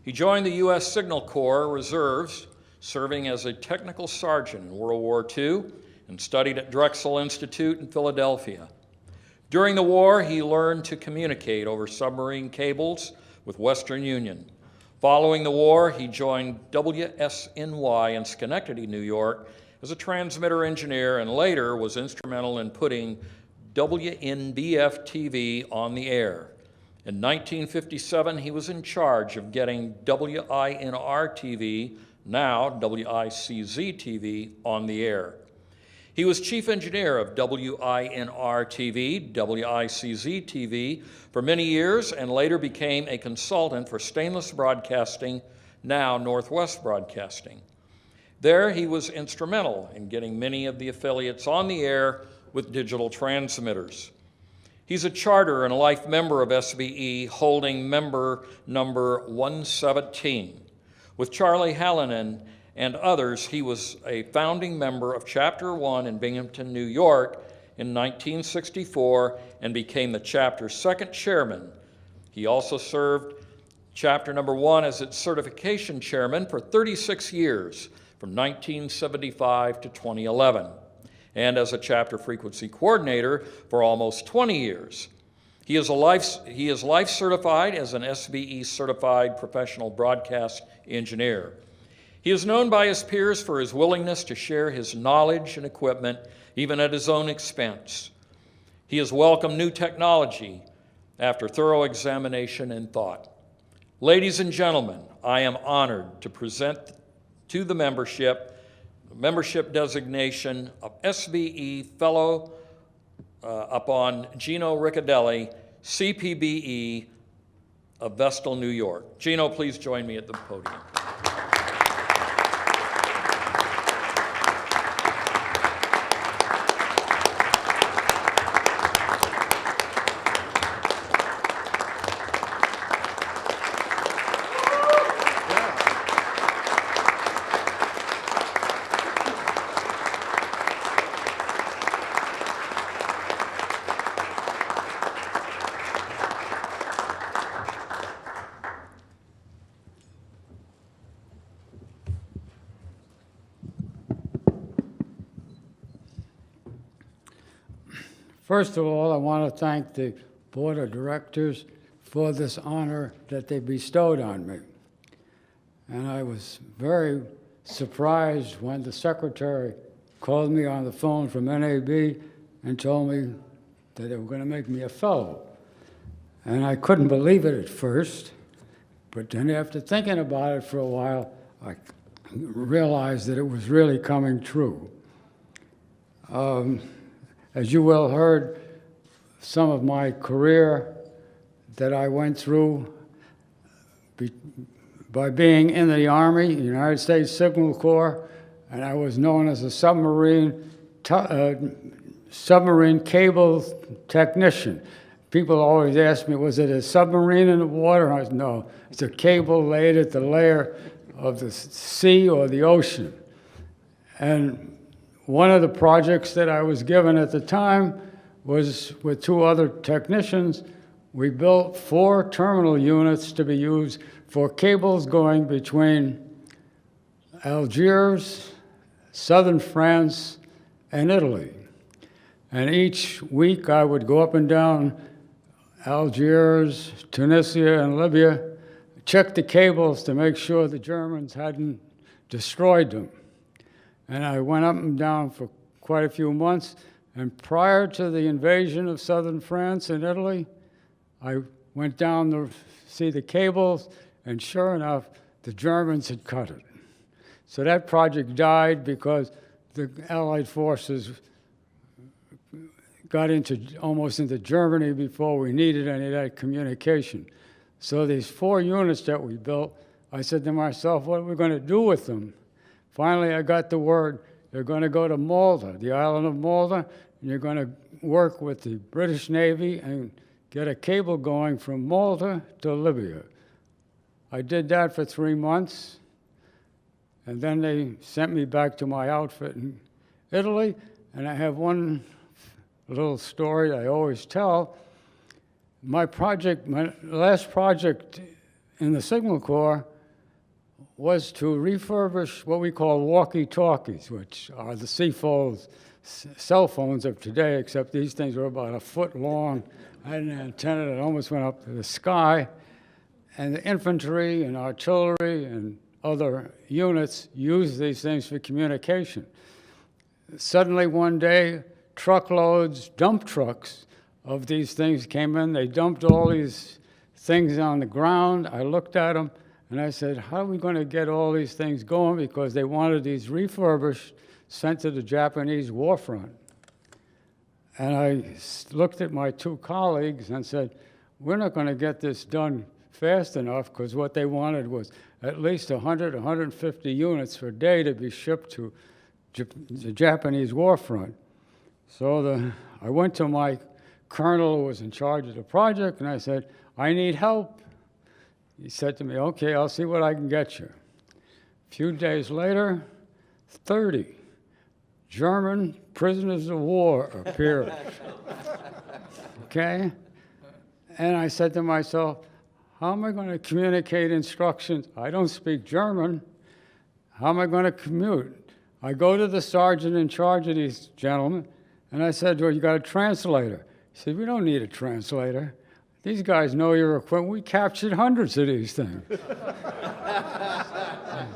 He joined the U.S. Signal Corps Reserves, serving as a technical sergeant in World War II, and studied at Drexel Institute in Philadelphia. During the war, he learned to communicate over submarine cables with Western Union. Following the war, he joined WSNY in Schenectady, New York, as a transmitter engineer, and later was instrumental in putting WNBF TV on the air. In 1957, he was in charge of getting WINR TV, now WICZ TV, on the air. He was chief engineer of WINR TV, WICZ TV for many years, and later became a consultant for Stainless Broadcasting, now Northwest Broadcasting. There, he was instrumental in getting many of the affiliates on the air with digital transmitters. He's a charter and life member of SBE, holding member number 117. With Charlie Hallinan and others, he was a founding member of Chapter 1 in Binghamton, New York in 1964 and became the chapter's second chairman. He also served Chapter number 1 as its certification chairman for 36 years, from 1975 to 2011, and as a chapter frequency coordinator for almost 20 years. He is life certified as an SBE certified professional broadcast engineer. He is known by his peers for his willingness to share his knowledge and equipment, even at his own expense. He has welcomed new technology after thorough examination and thought. Ladies and gentlemen, I am honored to present to the membership designation of SBE Fellow upon Gino Riccadelli, CPBE of Vestal, New York. Gino, please join me at the podium. First of all, I want to thank the Board of Directors for this honor that they bestowed on me. And I was very surprised when the secretary called me on the phone from NAB and told me that they were going to make me a fellow. And I couldn't believe it at first, but then after thinking about it for a while, I realized that it was really coming true. As you well heard, some of my career that I went through by being in the Army, United States Signal Corps, and I was known as a submarine cable technician. People always ask me, was it a submarine in the water? I said, no, it's a cable laid at the layer of the sea or the ocean. And one of the projects that I was given at the time was with 2 other technicians. We built 4 terminal units to be used for cables going between Algiers, southern France, and Italy. And each week I would go up and down Algiers, Tunisia, and Libya, check the cables to make sure the Germans hadn't destroyed them. And I went up and down for quite a few months. And prior to the invasion of southern France and Italy, I went down to see the cables, and sure enough, the Germans had cut it. So that project died because the Allied forces got almost into Germany before we needed any of that communication. So these 4 units that we built, I said to myself, what are we going to do with them? Finally, I got the word, they're going to go to Malta, the island of Malta, and you're going to work with the British Navy and get a cable going from Malta to Libya. I did that for 3 months, and then they sent me back to my outfit in Italy, and I have one little story I always tell. My last project in the Signal Corps was to refurbish what we call walkie-talkies, which are the Seafold's cell phones of today, except these things were about 1 foot long. I had an antenna that almost went up to the sky. And the infantry and artillery and other units used these things for communication. Suddenly one day, truckloads, dump trucks of these things came in. They dumped all these things on the ground. I looked at them and I said, how are we going to get all these things going? Because they wanted these refurbished, sent to the Japanese war front. And I looked at my 2 colleagues and said, we're not going to get this done fast enough, because what they wanted was at least 100, 150 units per day to be shipped to the Japanese war front. So I went to my colonel who was in charge of the project, and I said, I need help. He said to me, okay, I'll see what I can get you. A few days later, 30 German prisoners of war appeared. Okay? And I said to myself, how am I going to communicate instructions? I don't speak German. How am I going to commute? I go to the sergeant in charge of these gentlemen, and I said, well, you got a translator? He said, we don't need a translator. These guys know your equipment. We captured hundreds of these things.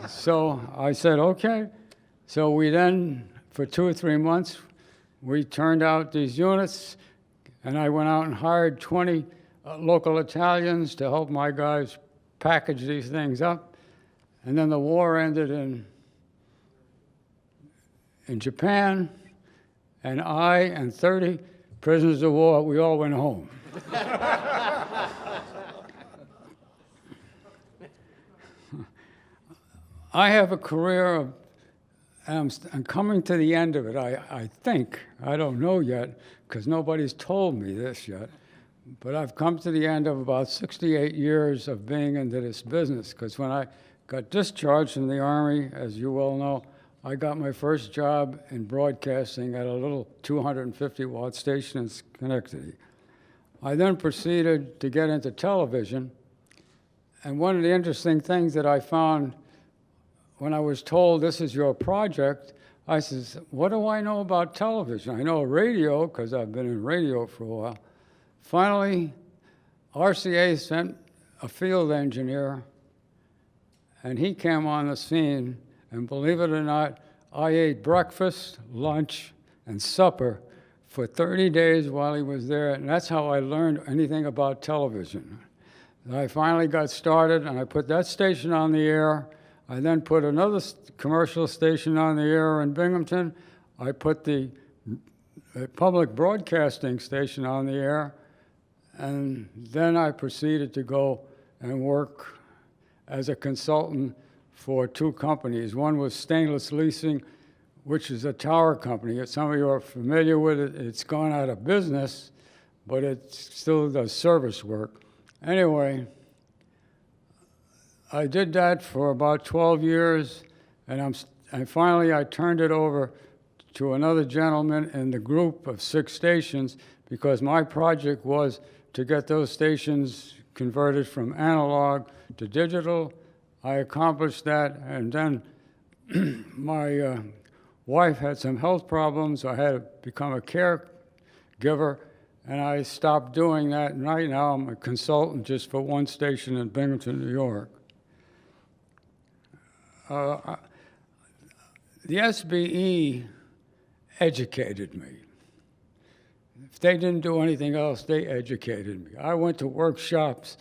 So I said, okay. So we then, for 2 or 3 months, we turned out these units, and I went out and hired 20 local Italians to help my guys package these things up. And then the war ended in Japan, and I and 30 prisoners of war, we all went home. I have a career of, I'm coming to the end of it, I think. I don't know yet, because nobody's told me this yet. But I've come to the end of about 68 years of being into this business, because when I got discharged from the Army, as you well know, I got my first job in broadcasting at a little 250-watt station in Schenectady. I then proceeded to get into television, and one of the interesting things that I found when I was told this is your project, I said, what do I know about television? I know radio, because I've been in radio for a while. Finally, RCA sent a field engineer, and he came on the scene, and believe it or not, I ate breakfast, lunch, and supper for 30 days while he was there, and that's how I learned anything about television. I finally got started, and I put that station on the air. I then put another commercial station on the air in Binghamton. I put the a public broadcasting station on the air, and then I proceeded to go and work as a consultant for two companies. One was Stainless Leasing, which is a tower company. Some of you are familiar with it. It's gone out of business, but it still does service work. Anyway, I did that for about 12 years, and finally I turned it over to another gentleman in the group of 6 stations, because my project was to get those stations converted from analog to digital. I accomplished that, and then my wife had some health problems. I had to become a caregiver, and I stopped doing that. And right now I'm a consultant just for one station in Binghamton, New York. The SBE educated me. If they didn't do anything else, they educated me. I went to workshops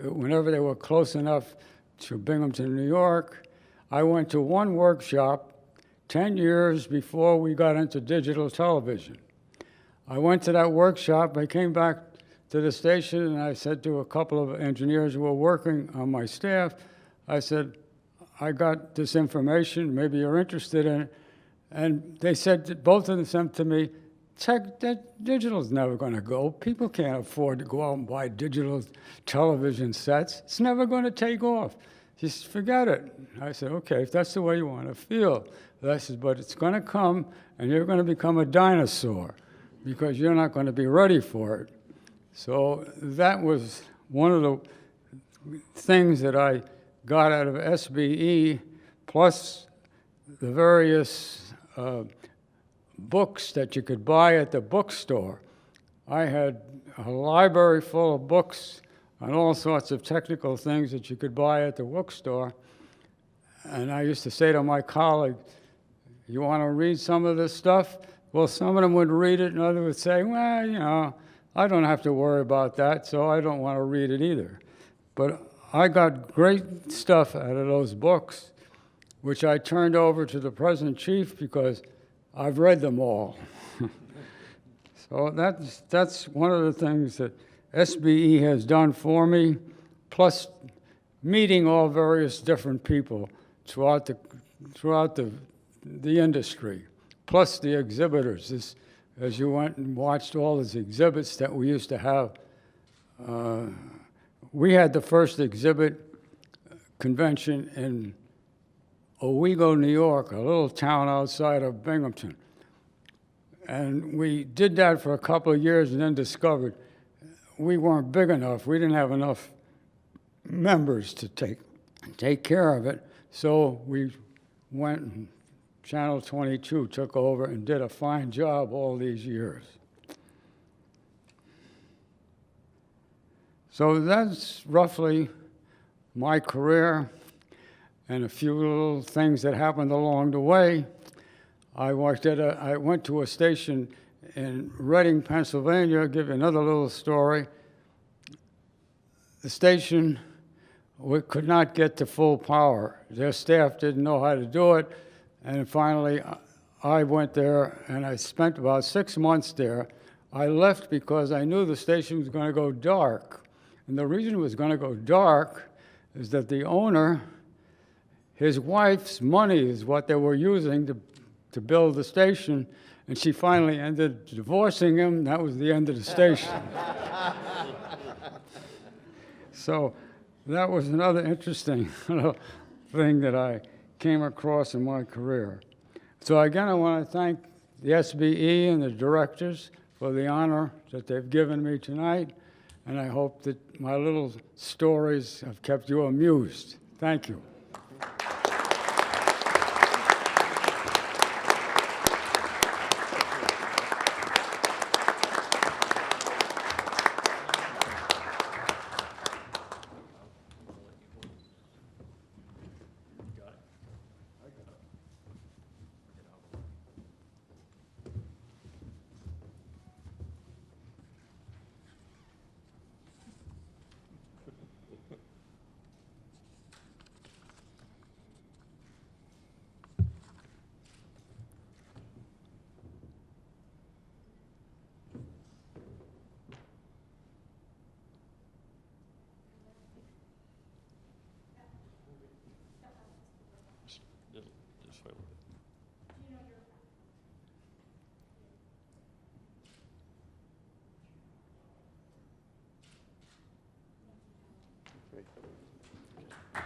whenever they were close enough to Binghamton, New York. I went to one workshop 10 years before we got into digital television. I went to that workshop. I came back to the station, and I said to a couple of engineers who were working on my staff, I said, I got this information, maybe you're interested in it. And they said, both of them said to me, digital's never going to go. People can't afford to go out and buy digital television sets. It's never going to take off. Just forget it. I said, okay, if that's the way you want to feel. I said, but it's going to come, and you're going to become a dinosaur because you're not going to be ready for it. So that was one of the things that I got out of SBE, plus the various books that you could buy at the bookstore. I had a library full of books on all sorts of technical things that you could buy at the bookstore. And I used to say to my colleagues, you want to read some of this stuff? Well, some of them would read it, and others would say, well, you know, I don't have to worry about that, so I don't want to read it either. But I got great stuff out of those books, which I turned over to the present chief because I've read them all. So that's one of the things that SBE has done for me, plus meeting all various different people throughout the industry, plus the exhibitors. As you went and watched all these exhibits that we used to have, we had the first exhibit convention in Owego, New York, a little town outside of Binghamton. And we did that for a couple of years and then discovered we weren't big enough. We didn't have enough members to take care of it. So we went, and Channel 22 took over and did a fine job all these years. So that's roughly my career and a few little things that happened along the way. I went to a station in Reading, Pennsylvania. I'll give you another little story. The station could not get to full power. Their staff didn't know how to do it. And finally, I went there, and I spent about 6 months there. I left because I knew the station was going to go dark. And the reason it was going to go dark is that the owner, his wife's money is what they were using to build the station, and she finally ended up divorcing him. That was the end of the station. So that was another interesting thing that I came across in my career. So again, I want to thank the SBE and the directors for the honor that they've given me tonight, and I hope that my little stories have kept you amused. Thank you.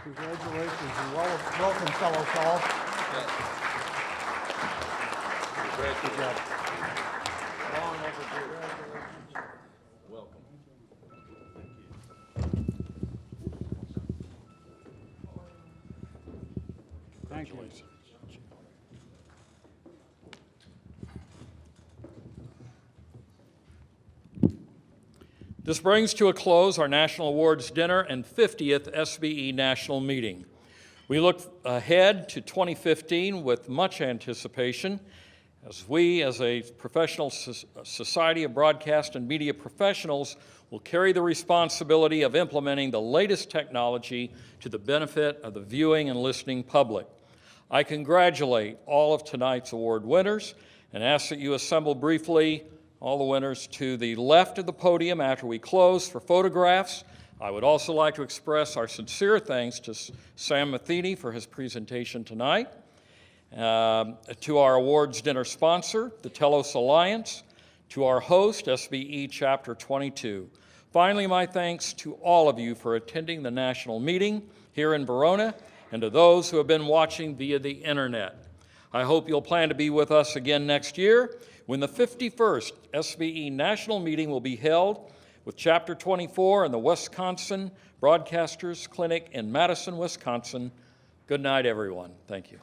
Congratulations and welcome, fellow Saul. Good job. Long overdue. Welcome. Thank you. This brings to a close our National Awards Dinner and 50th SBE National Meeting. We look ahead to 2015 with much anticipation as we, as a professional society of broadcast and media professionals, will carry the responsibility of implementing the latest technology to the benefit of the viewing and listening public. I congratulate all of tonight's award winners and ask that you assemble briefly all the winners to the left of the podium after we close for photographs. I would also like to express our sincere thanks to Sam Matheny for his presentation tonight, to our awards dinner sponsor, the Telos Alliance, to our host, SBE Chapter 22. Finally, my thanks to all of you for attending the national meeting here in Verona, and to those who have been watching via the internet. I hope you'll plan to be with us again next year when the 51st SBE National Meeting will be held with Chapter 24 and the Wisconsin Broadcasters Clinic in Madison, Wisconsin. Good night, everyone. Thank you.